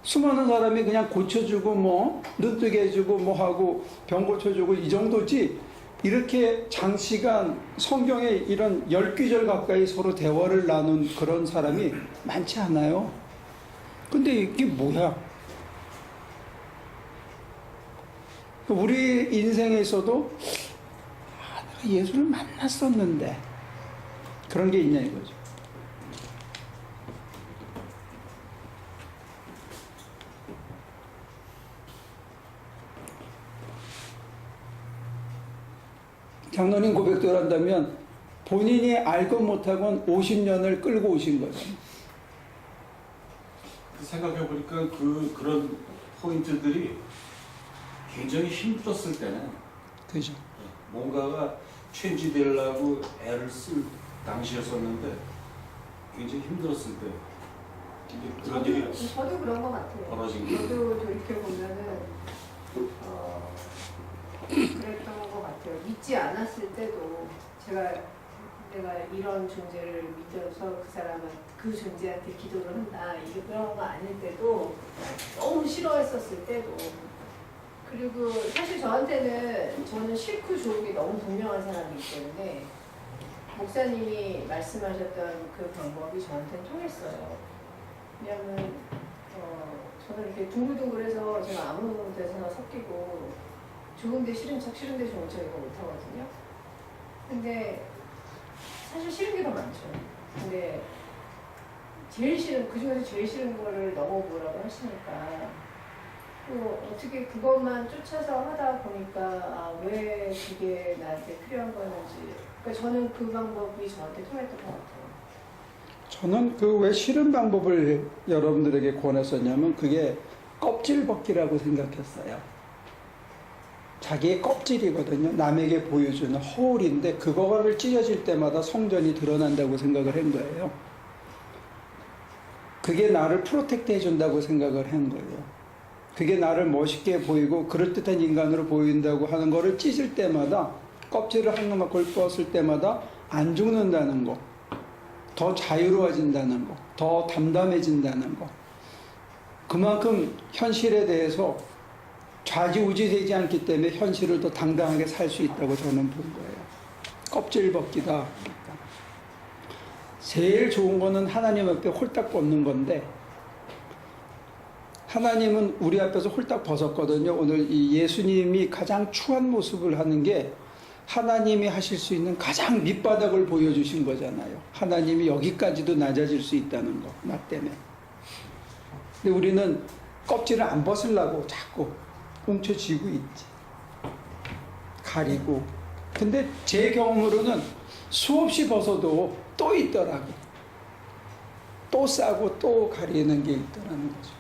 A: 수많은 사람이 그냥 고쳐주고 뭐 눈뜨게 해주고 뭐 하고 병 고쳐주고 이 정도지, 이렇게 장시간 성경에 이런 10귀절 가까이 서로 대화를 나눈 그런 사람이 많지 않아요. 근데 이게 뭐야? 우리 인생에 있어도 내가 예수를 만났었는데 그런 게 있냐 이거죠. 장로님 고백대로 한다면 본인이 알건 못하건 50년을 끌고 오신 거잖아요.
E: 생각해보니까 그런 포인트들이 굉장히 힘들었을 때는
A: 그죠.
E: 뭔가가 체인지되려고 애를 쓸 당시였었는데 굉장히 힘들었을 때 이제 그런 일이
G: 저도 그런 것 같아요.
E: 벌어진 게.
G: 저도 돌이켜보면은 그랬던 것 같아요. 믿지 않았을 때도 내가 이런 존재를 믿어서 그 사람은 그 존재한테 기도를 한다 이런 거 아닐 때도 너무 싫어했었을 때도, 그리고 사실 저는 싫고 좋은 게 너무 분명한 사람이기 때문에 목사님이 말씀하셨던 그 방법이 저한테는 통했어요. 왜냐하면 저는 이렇게 둥글둥글해서 제가 아무 데서나 섞이고 좋은데 싫은 척 싫은데 좋은 척 이거 못하거든요. 근데 사실 싫은 게 더 많죠. 근데 그중에서 제일 싫은 거를 넘어보라고 하시니까 또 어떻게 그것만 쫓아서 하다 보니까 왜 그게 나한테 필요한 거였는지, 그러니까 저는 그 방법이 저한테 통했던 것 같아요.
A: 저는 그 왜 싫은 방법을 여러분들에게 권했었냐면 그게 껍질 벗기라고 생각했어요. 자기의 껍질이거든요. 남에게 보여주는 허울인데 그거를 찢어질 때마다 성전이 드러난다고 생각을 한 거예요. 그게 나를 프로텍트 해준다고 생각을 한 거예요. 그게 나를 멋있게 보이고 그럴듯한 인간으로 보인다고 하는 거를 찢을 때마다, 껍질을 한 놈만 걸 뻗을 때마다 안 죽는다는 거. 더 자유로워진다는 거, 더 담담해진다는 거. 그만큼 현실에 대해서 좌지우지되지 않기 때문에 현실을 더 당당하게 살 수 있다고 저는 본 거예요. 껍질 벗기다. 제일 좋은 거는 하나님 앞에 홀딱 벗는 건데, 하나님은 우리 앞에서 홀딱 벗었거든요. 오늘 이 예수님이 가장 추한 모습을 하는 게 하나님이 하실 수 있는 가장 밑바닥을 보여주신 거잖아요. 하나님이 여기까지도 낮아질 수 있다는 거, 나 때문에. 근데 우리는 껍질을 안 벗으려고 자꾸 뭉쳐쥐고 있지. 가리고. 근데 제 경험으로는 수없이 벗어도 또 있더라고. 또 싸고 또 가리는 게 있더라는 거죠.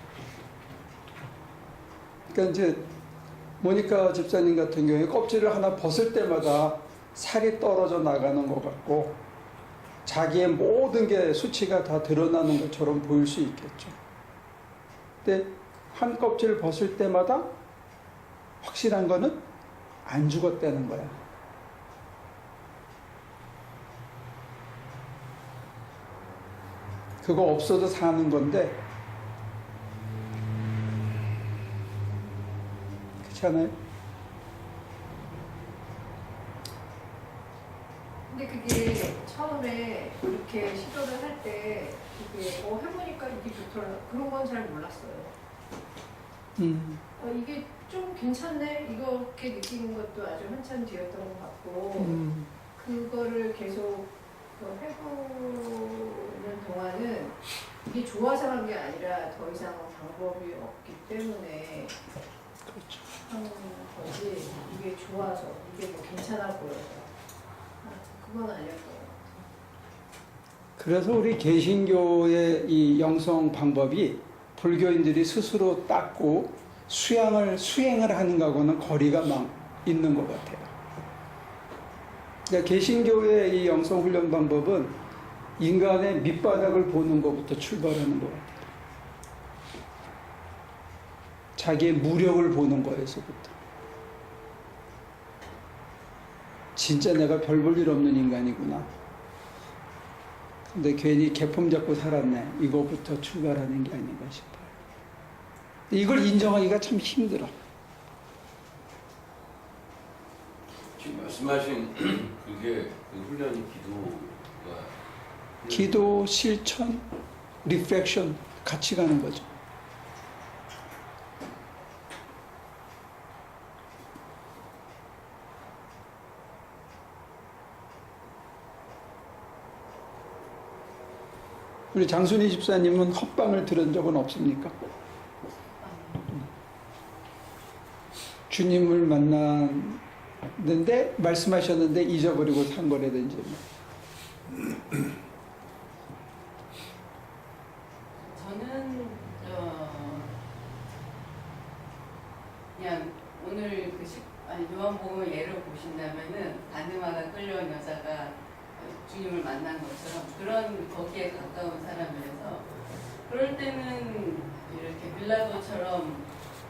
A: 그러니까 이제 모니카 집사님 같은 경우에 껍질을 하나 벗을 때마다 살이 떨어져 나가는 것 같고 자기의 모든 게 수치가 다 드러나는 것처럼 보일 수 있겠죠. 근데 한 껍질 벗을 때마다 확실한 거는 안 죽었다는 거야. 그거 없어도 사는 건데, 그렇지 않아요?
G: 근데 그게 처음에 이렇게 시도를 할 때 이게 해보니까 이게 좋더라 그런 건 잘 몰랐어요. 이게 좀 괜찮네 이렇게 느끼는 것도 아주 한참 뒤였던 것 같고 그거를 계속 해보는 동안은 이게 좋아서 한 게 아니라 더 이상 방법이 없기 때문에
A: 그렇죠.
G: 하는 거지 이게 좋아서 이게 뭐 괜찮아 보여서 그건 아니었던 것 같아요.
A: 그래서 우리 개신교의 이 영성 방법이 불교인들이 스스로 닦고 수행을 하는 거하고는 거리가 있는 것 같아요. 그러니까 개신교의 이 영성 훈련 방법은 인간의 밑바닥을 보는 것부터 출발하는 것 같아요. 자기의 무력을 보는 거에서부터. 진짜 내가 별 볼 일 없는 인간이구나. 근데 괜히 개품 잡고 살았네. 이거부터 출발하는 게 아닌가 싶어요. 이걸 인정하기가 참 힘들어.
C: 지금 말씀하신 그게 그 훈련이
A: 기도, 실천, 리플렉션 같이 가는 거죠. 우리 장순희 집사님은 헛방을 들은 적은 없습니까? 주님을 만났는데 말씀하셨는데 잊어버리고 산 거라든지.
H: 저는 그냥 오늘 요한복음을 예로 보신다면은 가늠하다 끌려온 여자가 주님을 만난 것처럼 그런 거기에 가까운 사람이라서 그럴 때는 이렇게 빌라도처럼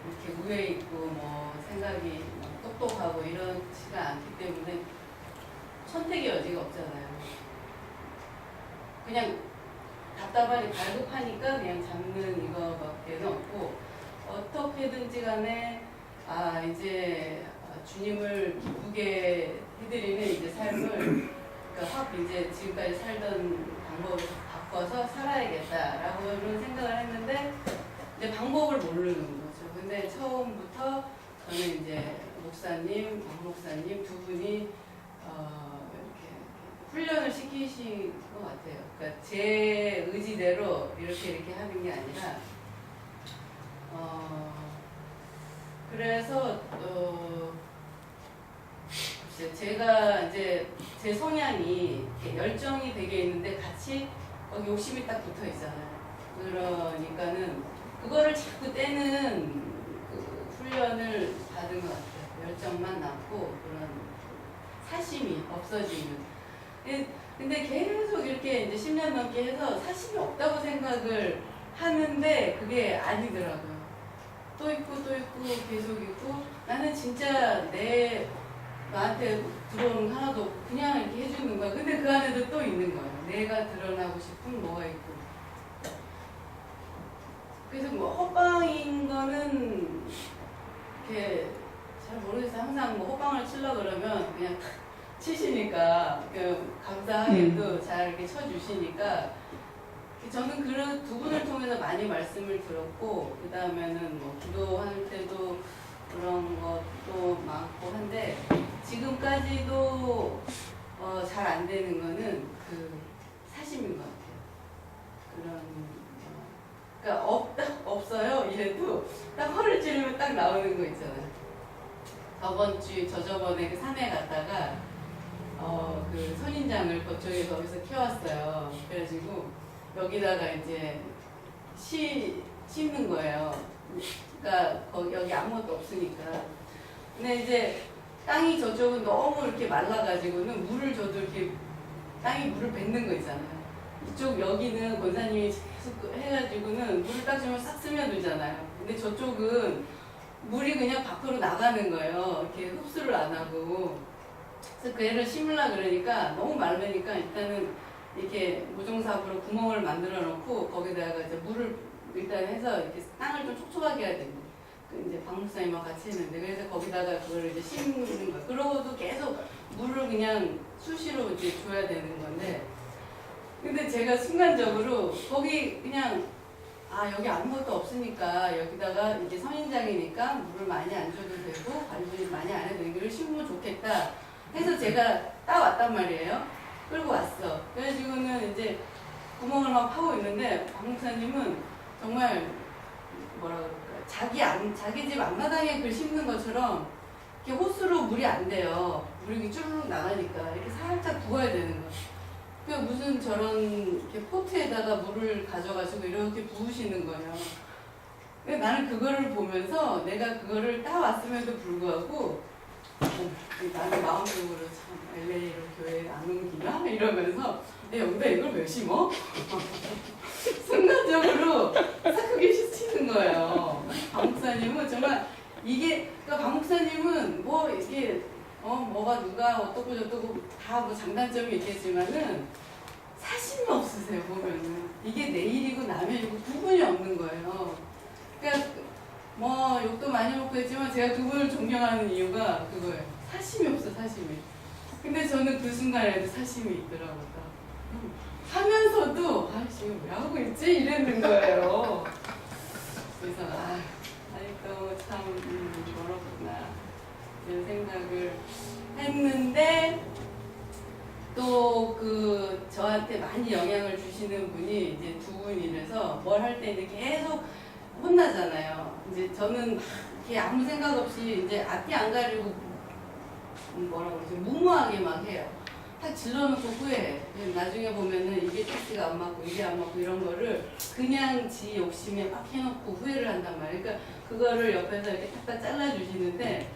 H: 이렇게 우애 있고 뭐 생각이 똑똑하고 이렇지가 않기 때문에 선택의 여지가 없잖아요. 그냥 답답하니 갈급하니까 그냥 잡는 이거밖에 없고 어떻게든지 간에 이제 주님을 기쁘게 해드리는 이제 삶을 그러니까 확 이제 지금까지 살던 방법을 바꿔서 살아야겠다라고는 생각을 했는데 이제 방법을 모르는 거죠. 근데 처음부터 저는 이제 목사님, 박 목사님 두 분이 이렇게 훈련을 시키신 것 같아요. 그러니까 제 의지대로 이렇게 하는 게 아니라 그래서 제가 이제 제 성향이 열정이 되게 있는데 같이 거기 욕심이 딱 붙어 있잖아요. 그러니까는 그거를 자꾸 떼는 그 훈련을 받은 것 같아요. 열정만 남고 그런 사심이 없어지는. 근데 계속 이렇게 이제 10년 넘게 해서 사심이 없다고 생각을 하는데 그게 아니더라고요. 또 있고 또 있고 계속 있고 나는 진짜 내 나한테 들어오는 거 하나도 없고 그냥 이렇게 해주는 거야. 근데 그 안에도 또 있는 거예요. 내가 드러나고 싶은 뭐가 있고. 그래서 뭐 헛방인 거는 이렇게 잘 모르겠어요. 항상 뭐 헛방을 치려고 그러면 그냥 탁 치시니까 감사하게도 잘 이렇게 쳐주시니까 저는 그런 두 분을 통해서 많이 말씀을 들었고 그 다음에는 뭐 기도할 때도 그런 것도 많고 한데 지금까지도 잘 안 되는 거는 그 사심인 것 같아요. 그런 그러니까 없어요. 이래도 딱 허를 찌르면 딱 나오는 거 있잖아요. 저저번에 그 산에 갔다가 그 선인장을 거기서 키워왔어요. 그래가지고 여기다가 이제 심는 거예요. 그러니까 여기 아무것도 없으니까. 근데 이제 땅이 저쪽은 너무 이렇게 말라가지고는 물을 줘도 이렇게 땅이 물을 뱉는 거 있잖아요. 이쪽 여기는 권사님이 계속 해가지고는 물을 딱 주면 싹 스며들잖아요. 근데 저쪽은 물이 그냥 밖으로 나가는 거예요. 이렇게 흡수를 안 하고. 그래서 그 애를 심으려고 그러니까 너무 마르니까 일단은 이렇게 무종삽으로 구멍을 만들어 놓고 거기다가 이제 물을 일단 해서 이렇게 땅을 좀 촉촉하게 해야 됩니다. 그 이제 박 목사님과 같이 했는데 그래서 거기다가 그걸 이제 심는 거예요. 그러고도 계속 물을 그냥 수시로 이제 줘야 되는 건데 근데 제가 순간적으로 거기 그냥 여기 아무것도 없으니까 여기다가 이제 선인장이니까 물을 많이 안 줘도 되고 관리 많이 안 해도 여기를 심으면 좋겠다 해서 제가 따왔단 말이에요. 끌고 왔어. 그래가지고는 이제 구멍을 막 파고 있는데 박 목사님은 정말 뭐라 그럴까 자기 집 앞마당에 글 심는 것처럼 이렇게 호스로 물이 안 돼요. 물이 이렇게 쭈르륵 나가니까 이렇게 살짝 부어야 되는 거. 그 무슨 저런 이렇게 포트에다가 물을 가져가지고 이렇게 부으시는 거예요. 근데 나는 그거를 보면서 내가 그거를 따왔음에도 불구하고 나는 마음속으로 참 LA로 교회 안 옮기나? 이러면서 여기다 이걸 왜 심어? 순간적으로 싹 크게 시치는 거예요. 박 목사님은 정말 이게 그러니까 박 목사님은 뭐 이게 뭐가 누가 어떻고 저떻고 다 뭐 장단점이 있겠지만은 사심이 없으세요. 보면은 이게 내 일이고 남의 일이고 구분이 없는 거예요. 그러니까 뭐 욕도 많이 먹고 했지만 제가 그분을 존경하는 이유가 그거예요. 사심이 없어 사심이. 근데 저는 그 순간에도 사심이 있더라고요. 하면서도 지금 왜 하고 있지? 이랬는 거예요. 그래서 아직도 참 멀었구나 이런 생각을 했는데 또 그 저한테 많이 영향을 주시는 분이 이제 두 분이라서 뭘 할 때는 계속 혼나잖아요. 이제 저는 막 이렇게 아무 생각 없이 이제 앞이 안 가리고 뭐라고 그러지 무모하게 막 해요. 딱 질러놓고 후회해. 나중에 보면은 이게 택시가 안 맞고 이게 안 맞고 이런 거를 그냥 지 욕심에 막 해놓고 후회를 한단 말이에요. 그러니까 그거를 옆에서 이렇게 탁탁 잘라주시는데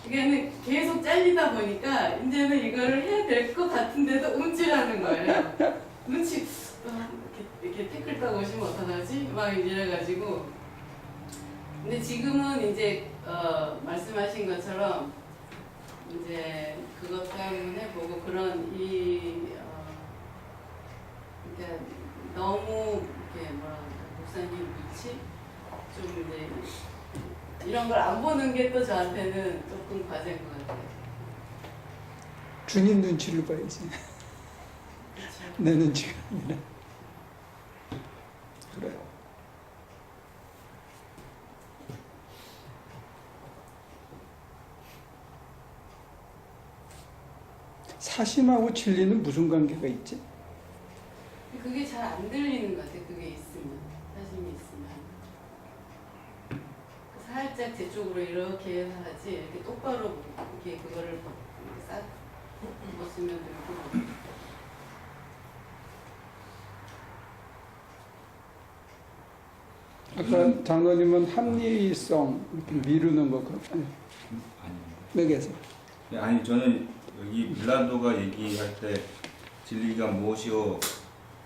H: 이게는 계속 잘리다 보니까 이제는 이거를 해야 될 것 같은데도 움찔하는 거예요. 눈치 이렇게 태클 타고 오시면 어떡하지? 막 이래가지고 근데 지금은 이제 말씀하신 것처럼 이제 그것도 한번 해보고 그런 그러니까 너무 이렇게 뭐라 그럴까 목사님 눈치 좀 이제 이런 걸 안 보는 게 또 저한테는 조금 과제인 것 같아요.
A: 주님 눈치를 봐야지.
H: 그렇죠.
A: 내 눈치가 아니라. 그래요. 사심하고 진리는 무슨 관계가 있지?
H: 그게 잘 안 들리는 것 같아요. 그게 있으면 사심이 있으면 살짝 제 쪽으로 이렇게 해서 하지 이렇게 똑바로 이렇게 그거를 이렇게 싹 벗으면 되고
A: 아까 장로님은 합리성 이렇게 미루는 거 그렇잖아요.
F: 아닙니다.
A: 맥에서.
F: 네, 아니 저는 여기 빌라도가 얘기할 때 진리가 무엇이요?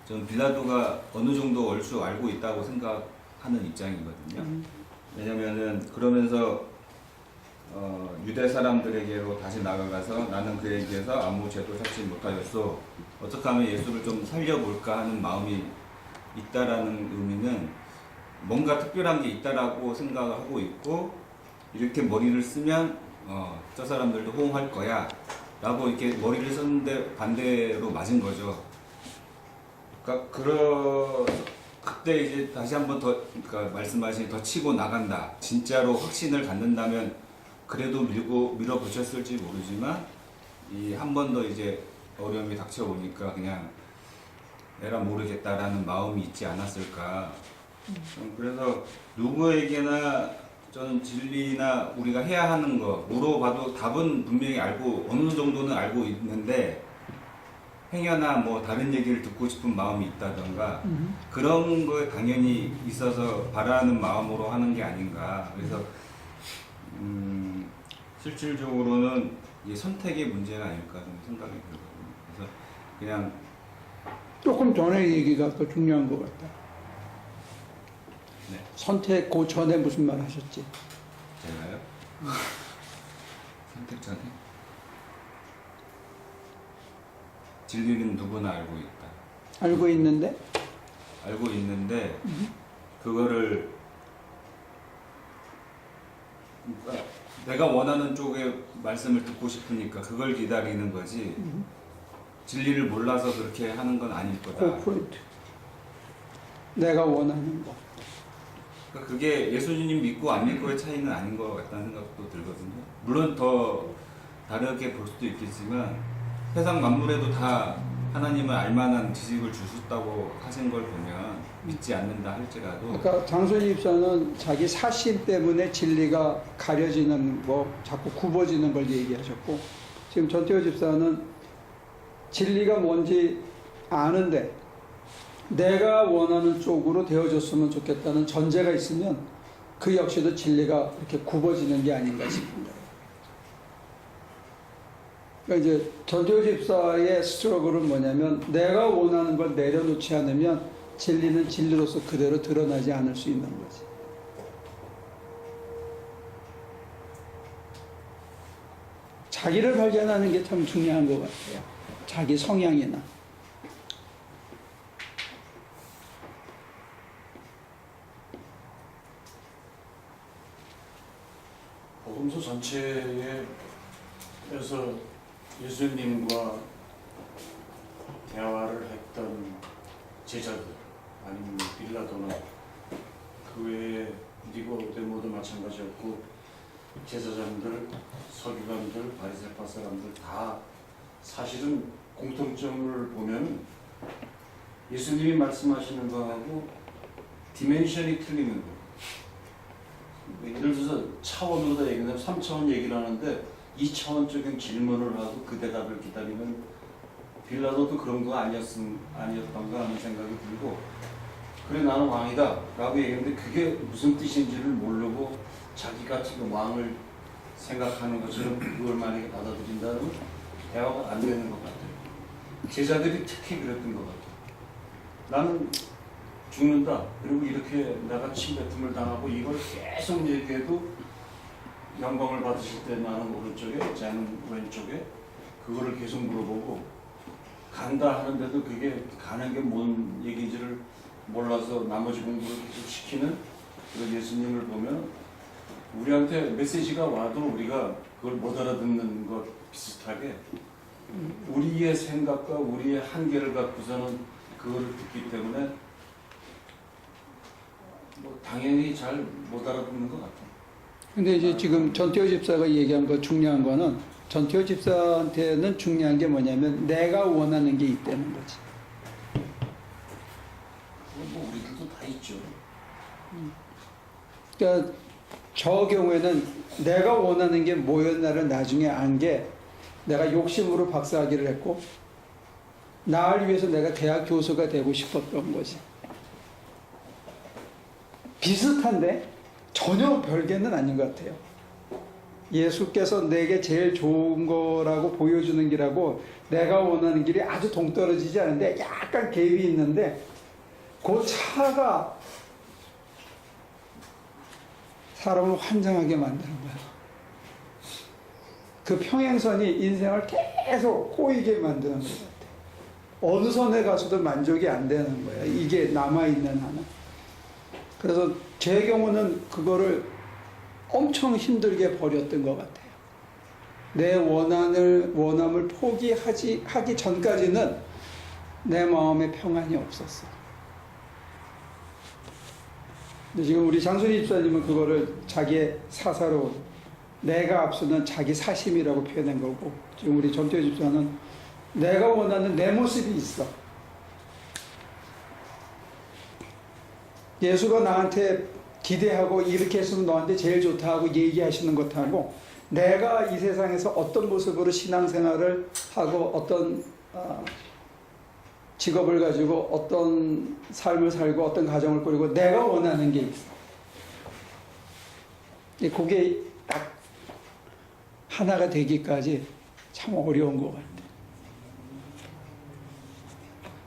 F: 저는 빌라도가 어느 정도 얼추 알고 있다고 생각하는 입장이거든요. 왜냐면은 그러면서 유대 사람들에게로 다시 나아가서 나는 그에게서 아무 죄도 찾지 못하였소. 어떻게 하면 예수를 좀 살려볼까 하는 마음이 있다라는 의미는 뭔가 특별한 게 있다라고 생각을 하고 있고, 이렇게 머리를 쓰면 저 사람들도 호응할 거야 라고 이렇게 머리를 썼는데 반대로 맞은 거죠. 그러니까 그때 이제 다시 한번 더, 그러니까 말씀하신 더 치고 나간다, 진짜로 확신을 갖는다면 그래도 밀어붙였을지 모르지만 이 한 번 더 이제 어려움이 닥쳐오니까 그냥 내가 모르겠다라는 마음이 있지 않았을까. 그래서 누구에게나 저는 진리나 우리가 해야 하는 거 물어봐도 답은 분명히 알고 어느 정도는 알고 있는데 행여나 뭐 다른 얘기를 듣고 싶은 마음이 있다던가 그런 거에 당연히 있어서 바라는 마음으로 하는 게 아닌가. 그래서 실질적으로는 이 선택의 문제가 아닐까 좀 생각이 들거든요. 그래서 그냥
A: 조금 전에 얘기가 더 중요한 것 같다.
F: 네.
A: 선택 그 전에 무슨 말 하셨지?
F: 제가요? 선택 전에 진리는 누구나 알고 있다.
A: 알고 있는데
F: 알고 있는데 그거를 그러니까 내가 원하는 쪽의 말씀을 듣고 싶으니까 그걸 기다리는 거지 진리를 몰라서 그렇게 하는 건 아닐 거다.
A: 그 포인트. 내가 원하는 거.
F: 그러니까 그게 예수님 믿고 안 믿고의 차이는 아닌 것 같다는 생각도 들거든요. 물론 더 다르게 볼 수도 있겠지만 세상 만물에도 다 하나님을 알만한 지식을 주셨다고 하신 걸 보면 믿지 않는다 할지라도
A: 그러니까 장순희 집사는 자기 사심 때문에 진리가 가려지는 거, 자꾸 굽어지는 걸 얘기하셨고, 지금 전태호 집사는 진리가 뭔지 아는데 내가 원하는 쪽으로 되어줬으면 좋겠다는 전제가 있으면 그 역시도 진리가 이렇게 굽어지는 게 아닌가 싶습니다. 그러니까 이제 전태호 집사의 스트러글은 뭐냐면 내가 원하는 걸 내려놓지 않으면 진리는 진리로서 그대로 드러나지 않을 수 있는 거지. 자기를 발견하는 게 참 중요한 것 같아요. 자기 성향이나.
D: 복음서 전체에서 예수님과 대화를 했던 제자들 아니면 빌라도나 그 외에 니고데모도 마찬가지였고 제사장들, 서기관들, 바리새파 사람들 다 사실은 공통점을 보면 예수님이 말씀하시는 거하고 디멘션이 틀리는 거예요. 예를 들어서 차원으로 다 얘기하면 3차원 얘기를 하는데 2차원적인 질문을 하고 그 대답을 기다리면 빌라도도 그런 거 아니었던가 하는 생각이 들고, 그래 나는 왕이다 라고 얘기했는데 그게 무슨 뜻인지를 모르고 자기가 지금 왕을 생각하는 것처럼 그걸 만약에 받아들인다면 대화가 안 되는 것 같아요. 제자들이 특히 그랬던 것 같아요. 나는 죽는다. 그리고 이렇게 내가 침뱉음을 당하고 이걸 계속 얘기해도 영광을 받으실 때 나는 오른쪽에, 쟤는 왼쪽에, 그거를 계속 물어보고 간다 하는데도 그게 가는 게 뭔 얘기인지를 몰라서 나머지 공부를 계속 시키는 그런 예수님을 보면 우리한테 메시지가 와도 우리가 그걸 못 알아듣는 것 비슷하게 우리의 생각과 우리의 한계를 갖고서는 그거를 듣기 때문에 뭐 당연히 잘 못 알아듣는 것 같아요.
A: 근데 이제 지금 전태호 집사가 얘기한 거 중요한 거는 전태호 집사한테는 중요한 게 뭐냐면 내가 원하는 게 있다는 거지.
D: 그건 뭐 우리들도 다 있죠.
A: 그러니까 저 경우에는 내가 원하는 게 뭐였나를 나중에 안 게 내가 욕심으로 박사학위를 했고 나를 위해서 내가 대학 교수가 되고 싶었던 거지. 비슷한데 전혀 별개는 아닌 것 같아요. 예수께서 내게 제일 좋은 거라고 보여주는 길하고 내가 원하는 길이 아주 동떨어지지 않은데 약간 갭이 있는데 그 차가 사람을 환장하게 만드는 거야. 그 평행선이 인생을 계속 꼬이게 만드는 것 같아요. 어느 선에 가서도 만족이 안 되는 거예요. 이게 남아있는 한은. 그래서 제 경우는 그거를 엄청 힘들게 버렸던 것 같아요. 내 원함을 하기 전까지는 내 마음에 평안이 없었어. 근데 지금 우리 장순희 집사님은 그거를 자기의 사사로 내가 앞서는 자기 사심이라고 표현한 거고, 지금 우리 전태호 집사는 내가 원하는 내 모습이 있어. 예수가 나한테 기대하고 이렇게 했으면 너한테 제일 좋다 하고 얘기하시는 것하고, 내가 이 세상에서 어떤 모습으로 신앙생활을 하고 어떤 직업을 가지고 어떤 삶을 살고 어떤 가정을 꾸리고 내가 원하는 게 있어. 그게 딱 하나가 되기까지 참 어려운 것 같아요.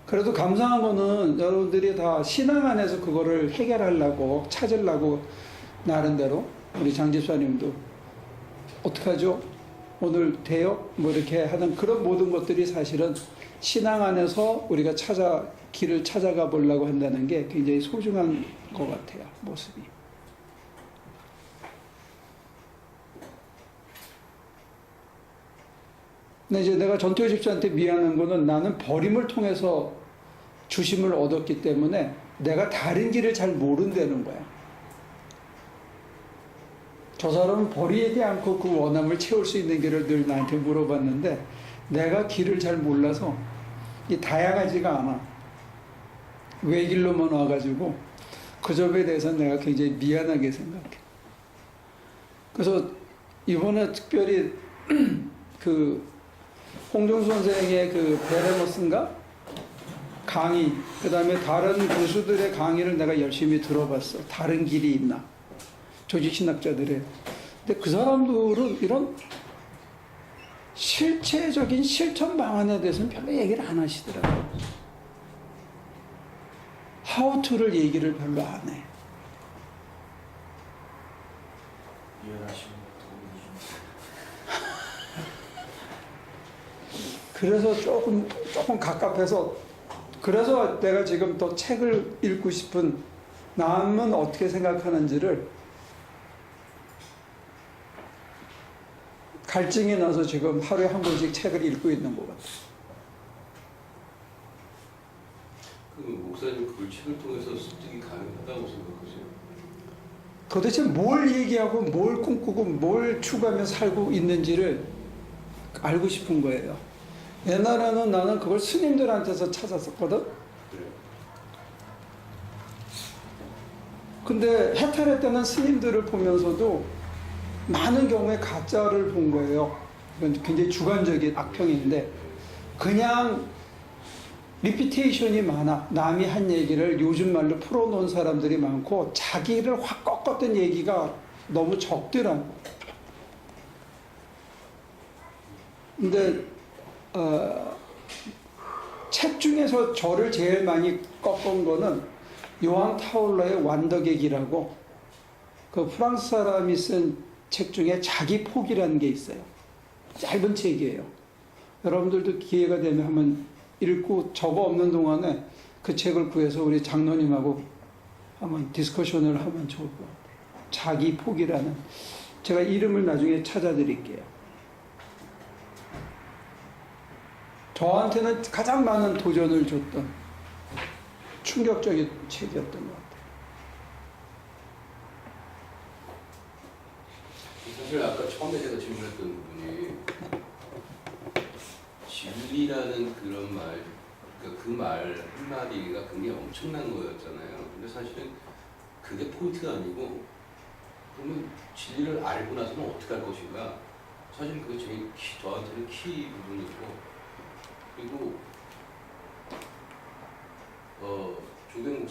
A: 그래도 감사한 거는 여러분들이 다 신앙 안에서 그거를 해결하려고 찾으려고 나름대로, 우리 장 집사님도 어떡하죠? 오늘 돼요? 뭐 이렇게 하는 그런 모든 것들이 사실은 신앙 안에서 우리가 길을 찾아가 보려고 한다는 게 굉장히 소중한 것 같아요, 모습이. 근데 이제 내가 전태호 집사한테 미안한 거는, 나는 버림을 통해서 주심을 얻었기 때문에 내가 다른 길을 잘 모른다는 거야. 저 사람은 버리지 않고 그 원함을 채울 수 있는 길을 늘 나한테 물어봤는데, 내가 길을 잘 몰라서 다양하지가 않아. 외길로만 와가지고 그 점에 대해서 내가 굉장히 미안하게 생각해. 그래서 이번에 특별히 그 홍종수 선생의 그 베레모스인가? 강의, 그 다음에 다른 교수들의 강의를 내가 열심히 들어봤어. 다른 길이 있나? 조직신학자들의. 근데 그 사람들은 이런 실체적인 실천 방안에 대해서는 별로 얘기를 안 하시더라고요. How to를 얘기를 별로 안 해.
E: 이해하시면 도움이 좀.
A: 그래서 조금 갑갑해서, 그래서 내가 지금 더 책을 읽고 싶은, 남은 어떻게 생각하는지를 갈증이 나서 지금 하루에 한 권씩 책을 읽고 있는 것 같아요.
C: 그 목사님 그 책을 통해서 습득이 가능하다고 생각하세요?
A: 도대체 뭘 얘기하고 뭘 꿈꾸고 뭘 추구하며 살고 있는지를 알고 싶은 거예요. 옛날에는 나는 그걸 스님들한테서 찾았었거든.
C: 그래요.
A: 근데 해탈할 때는 스님들을 보면서도 많은 경우에 가짜를 본 거예요. 이건 굉장히 주관적인 악평인데, 그냥 리피테이션이 많아. 남이 한 얘기를 요즘 말로 풀어놓은 사람들이 많고, 자기를 확 꺾었던 얘기가 너무 적더라고. 근데 책 중에서 저를 제일 많이 꺾은 거는 요한 타올러의 완더객이라고, 그 프랑스 사람이 쓴 책 중에 자기 포기라는 게 있어요. 짧은 책이에요. 여러분들도 기회가 되면 한번 읽고, 저거 없는 동안에 그 책을 구해서 우리 장로님하고 한번 디스커션을 하면 좋을 것 같아요. 자기 포기라는. 제가 이름을 나중에 찾아드릴게요. 저한테는 가장 많은 도전을 줬던 충격적인 책이었던 것 같아요.
C: 사실 아까 처음에 제가 질문했던 부분이 진리라는 그런 말, 그러니까 그 말 한마디가 굉장히 엄청난 거였잖아요. 근데 사실은 그게 포인트가 아니고, 그러면 진리를 알고 나서는 어떻게 할 것인가? 사실 그게 제일 저한테는 키 부분이고, 그리고 조경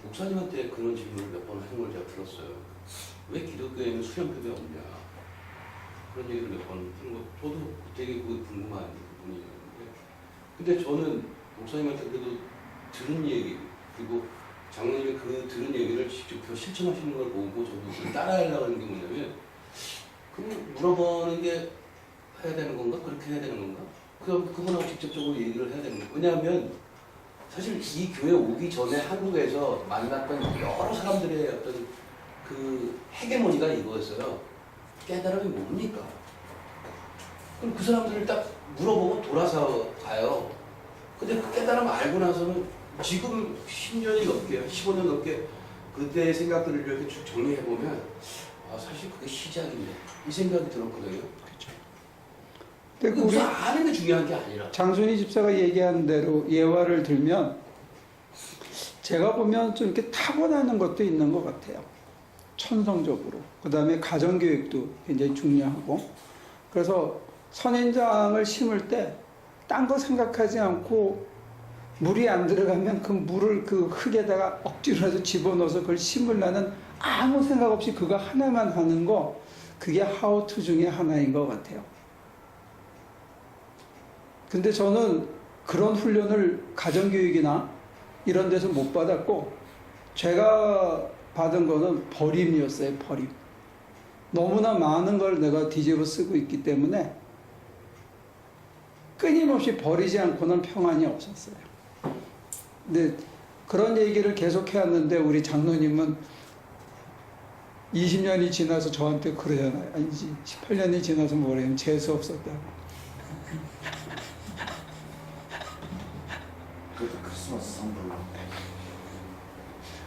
C: 목사님한테 그런 질문을 몇 번 하는 걸 제가 들었어요. 왜 기독교에는 수련법이 없냐? 그런 얘기를 몇 번 하는 거, 저도 되게 그거 궁금한 부분이었는데, 근데 저는 목사님한테 그래도 들은 얘기, 그리고 장로님이 그 들은 얘기를 직접 실천하시는 걸 보고 저도 그걸 따라하려고 하는 게 뭐냐면, 그 그럼 물어보는 게 해야 되는 건가? 그렇게 해야 되는 건가? 그분하고 직접적으로 얘기를 해야 되는 거예요. 왜냐하면 사실 이 교회 오기 전에 한국에서 만났던 여러 사람들의 어떤 그 헤게모니가 이거였어요. 깨달음이 뭡니까? 그럼 그 사람들을 딱 물어보고 돌아서 가요. 근데 그 깨달음 알고 나서는 지금 10년이 넘게, 15년 넘게 그때의 생각들을 이렇게 쭉 정리해보면 사실 그게 시작인데 이 생각이 들었거든요.
A: 근데
C: 우리
A: 우리
C: 아는 게 중요한 게 아니라
A: 장순희 집사가 얘기한 대로 예화를 들면 제가 보면 좀 이렇게 타고나는 것도 있는 것 같아요. 천성적으로. 그 다음에 가정교육도 굉장히 중요하고. 그래서 선인장을 심을 때 딴 거 생각하지 않고 물이 안 들어가면 그 물을 그 흙에다가 억지로라도 집어넣어서 그걸 심으려는 아무 생각 없이 그거 하나만 하는 거, 그게 하우투 중에 하나인 것 같아요. 근데 저는 그런 훈련을 가정교육이나 이런 데서 못 받았고, 제가 받은 거는 버림이었어요, 버림. 너무나 많은 걸 내가 뒤집어 쓰고 있기 때문에 끊임없이 버리지 않고는 평안이 없었어요. 근데 그런 얘기를 계속 해왔는데 우리 장로님은 20년이 지나서 저한테 그러잖아요. 아니지, 18년이 지나서 뭐래요? 재수 없었다고.
D: 그래도 크리스마스 선물로.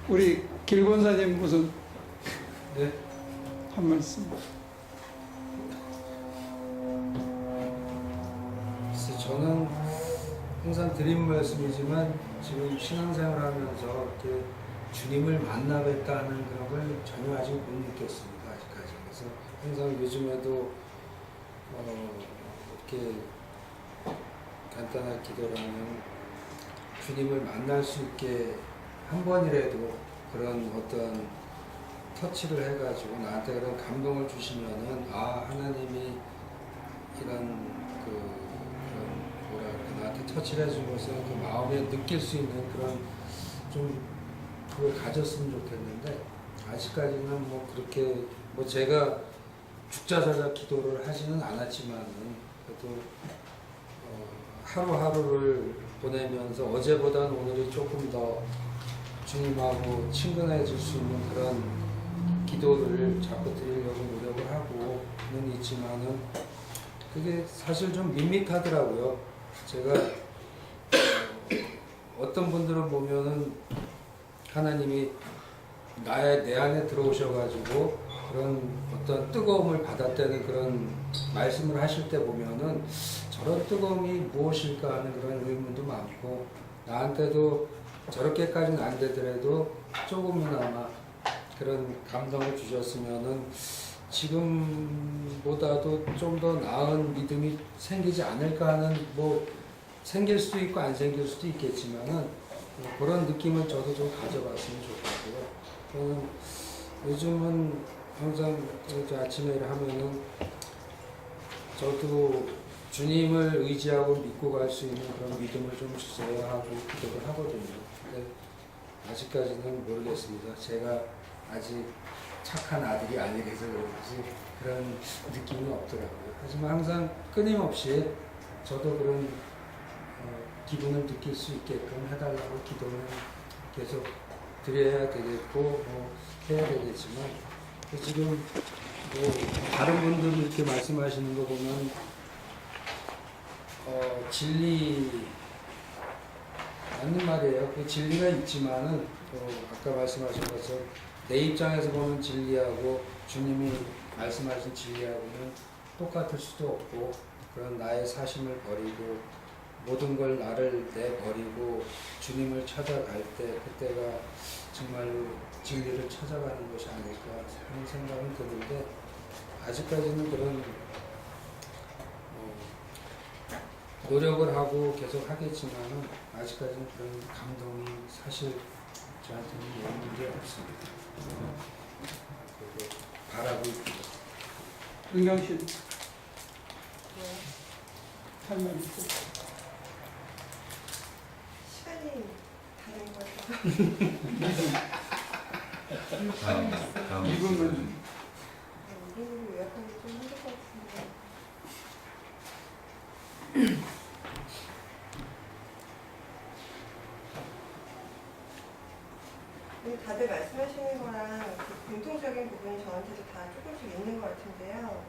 A: 우리 길 권사님 무슨
I: 네.
A: 한 말씀.
I: 글쎄, 저는 항상 드린 말씀이지만 지금 신앙생활하면서 이렇게 주님을 만나 뵙다는 그런 걸 전혀 아직 못 느꼈습니다. 아직까지. 그래서 항상 요즘에도 이렇게 간단하게 기도를 하면 주님을 만날 수 있게 한 번이라도 그런 어떤 터치를 해가지고 나한테 그런 감동을 주시면은 하나님이 이런 그런 뭐라 그래 나한테 터치를 해준 것을 그 마음에 느낄 수 있는 그런 좀 그걸 가졌으면 좋겠는데 아직까지는 뭐 그렇게 뭐 제가 죽자사자 기도를 하지는 않았지만은 그래도 하루하루를 보내면서 어제보다는 오늘이 조금 더 주님하고 친근해질 수 있는 그런 기도를 자꾸 드리려고 노력을 하고는 있지만은 그게 사실 좀 밋밋하더라고요. 제가 어떤 분들은 보면은 하나님이 내 안에 들어오셔가지고 그런 어떤 뜨거움을 받았다는 그런 말씀을 하실 때 보면은 저런 뜨거움이 무엇일까 하는 그런 의문도 많고 나한테도 저렇게까지는 안 되더라도 조금이나마 그런 감동을 주셨으면은 지금보다도 좀 더 나은 믿음이 생기지 않을까 하는 뭐 생길 수도 있고 안 생길 수도 있겠지만은 그런 느낌을 저도 좀 가져봤으면 좋겠고요. 저는 요즘은 항상 아침에 일하면은 저도 주님을 의지하고 믿고 갈 수 있는 그런 믿음을 좀 주셔야 하고 기도를 하거든요. 근데 아직까지는 모르겠습니다. 제가 아직 착한 아들이 아니라서 그런지 그런 느낌이 없더라고요. 하지만 항상 끊임없이 저도 그런 기분을 느낄 수 있게끔 해달라고 기도는 계속 드려야 되겠고 해야 되겠지만 지금 뭐 다른 분들이 이렇게 말씀하시는 거 보면 진리 맞는 말이에요. 그 진리가 있지만은 아까 말씀하신 것처럼 내 입장에서 보면 진리하고 주님이 말씀하신 진리하고는 똑같을 수도 없고 그런 나의 사심을 버리고 모든 걸 나를 내버리고 주님을 찾아갈 때 그때가 정말로 진리를 찾아가는 것이 아닐까 하는 생각은 드는데 아직까지는 그런 노력을 하고 계속 하겠지만은 아직까지는 그런 감동이 사실 저한테는 없는 게 없습니다. 그리고 바라고 있고.
A: 은경 씨. 할 말 있어?
B: 시간이 다른 거죠.
F: 다음
A: 이분은
B: 우리는 요약하기 좀 힘들 부분이 저한테도 다 조금씩 있는 것 같은데요.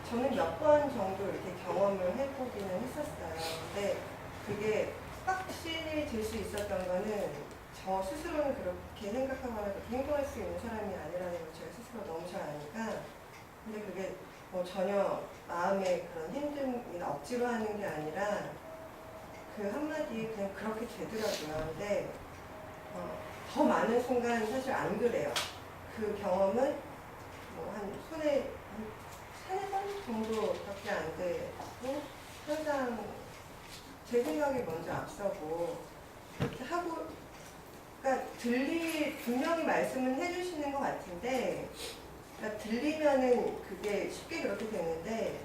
B: 저는 몇 번 정도 이렇게 경험을 해보기는 했었어요. 근데 그게 확신이 들 수 있었던 거는 저 스스로는 그렇게 생각하거나 그렇게 행동할 수 있는 사람이 아니라는 걸 제가 스스로 너무 잘 아니까. 근데 그게 뭐 전혀 마음의 그런 힘듦이나 억지로 하는 게 아니라 그 한마디에 그냥 그렇게 되더라고요. 근데 더 많은 순간 사실 안 그래요. 그 경험은 뭐 한 손에 한 3번 정도밖에 안 되고 항상 제 생각이 먼저 앞서고 그렇게 하고 그러니까 분명히 말씀은 해주시는 것 같은데 그러니까 들리면은 그게 쉽게 그렇게 되는데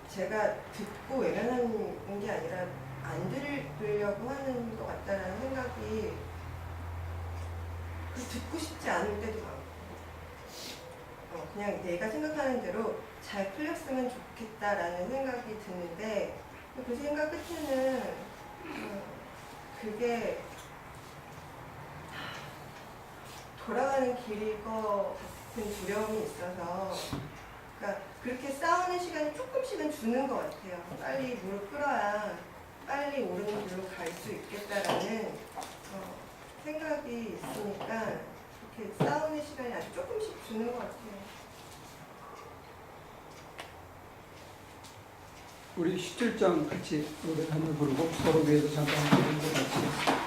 B: 제가 듣고 외면하는 게 아니라 안 들으려고 하는 것 같다라는 생각이 듣고 싶지 않을 때도 많고 그냥 내가 생각하는 대로 잘 풀렸으면 좋겠다라는 생각이 드는데 그 생각 끝에는 그게 돌아가는 길일 것 같은 두려움이 있어서 그러니까 그렇게 싸우는 시간이 조금씩은 주는 것 같아요. 빨리 무릎 꿇어야 빨리 오르는 길로 갈 수 있겠다라는 생각이 있으니까 이렇게 싸우는 시간이 아주 조금씩 주는 것 같아요.
A: 우리 17장 같이 노래 한번 부르고 서로 위해서 잠깐 부르는 것 같이.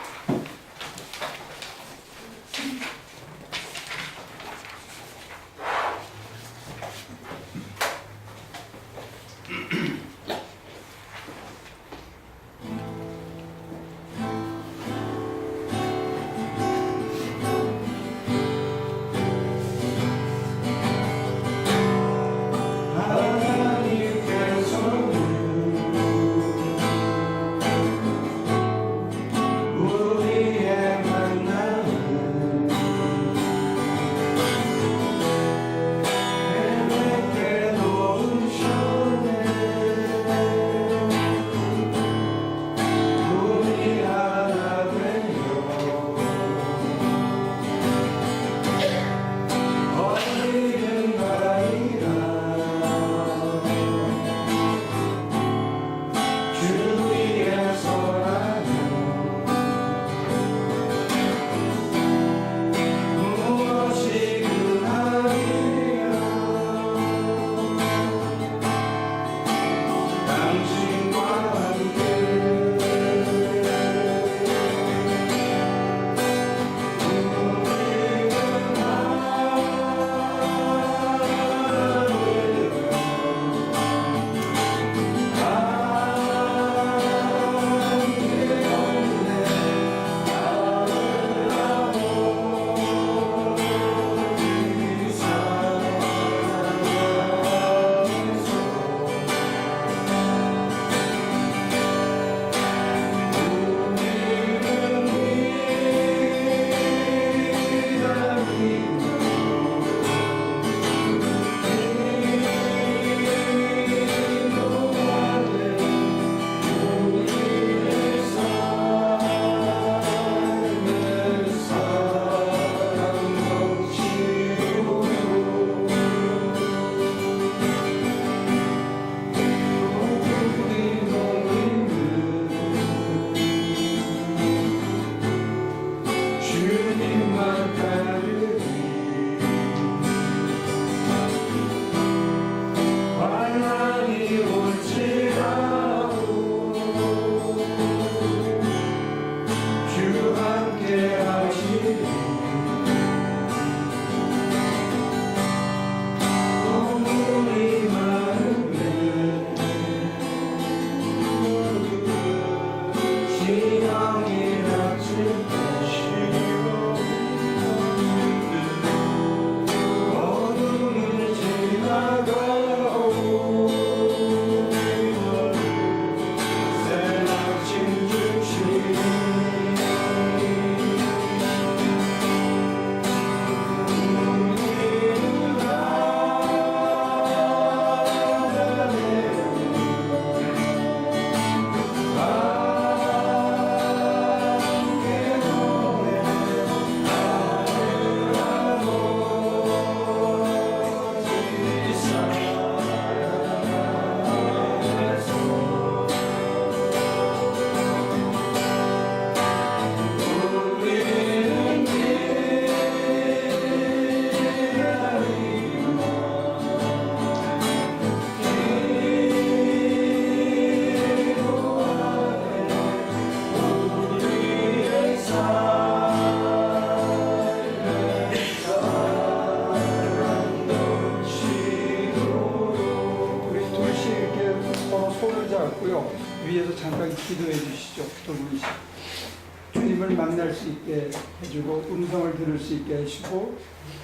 A: 주님을 만날 수 있게 해주고 음성을 들을 수 있게 해주고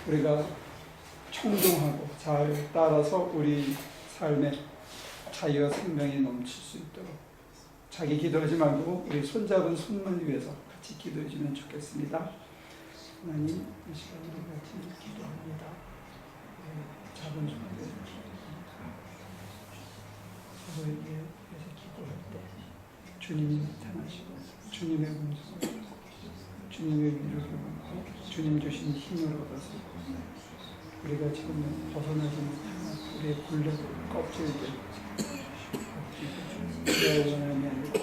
A: 우리가 충동하고 잘 따라서 우리 삶의 자유와 생명이 넘칠 수 있도록 자기 기도하지 말고 우리 손잡은 손만 위해서 같이 기도해 주면 좋겠습니다. 하나님, 이 시간 우리 같이 기도합니다. 작은 손을 서로에게 위해서 기도할 때 주님이 나타나시고 주님의 음성을 주님의 위로를 받고 주님 주신 힘을 얻어서 우리가 지금 벗어나지 못하는 우리의 굴레 껍질들 내 원함이 아니라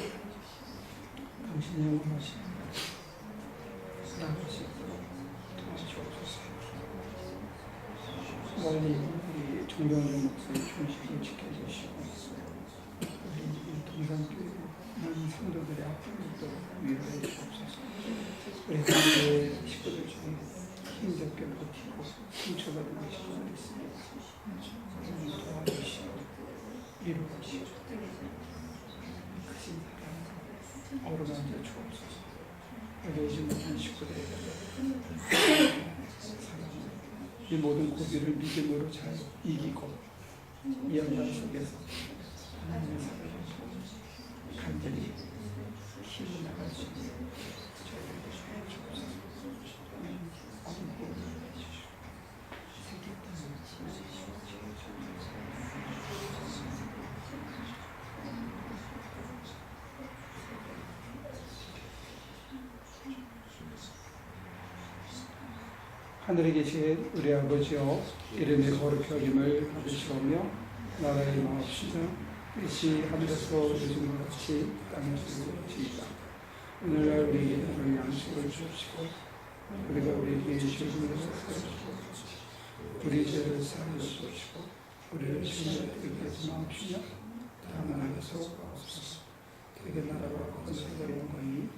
A: 당신의 원하시는 나아갈 수 있도록 도와주옵소서. 멀리 우리 정병준 목사의 중심을 지켜주시고 우리 동산교회 많은 성도들의 아픔을 또 위로해 주옵소서. 우리 교회 식구들 중에 힘겹게 버티고 상처받은 식구들 있습니다. 도와주시고 위로하시고 크신 사랑 어루만져 주옵소서. 여기 오지 못한 식구들에게 사랑을 이 모든 고비를 믿음으로 잘 이기고 이 연단 속에서 하나님의 사랑을 간절히 힘을 나갈 수 있는 저희에게 주옵소서. 하늘에 계신 우리 아버지여, 이름이 거룩히 여김을 받으시오며 나라의 마옵시며 뜻이 하늘에서 이루어진 것 같이 땅에서 이루어지이다. 오늘날 우리에게 다른 양식을 주옵시고 우리가 우리에게 죄를 사하시고 우리 죄를 사하여 주옵시고 우리를 시험에 들게 하지 마옵시며 다만 안에서 가옵소서. 되게 나라와 권세가 영광이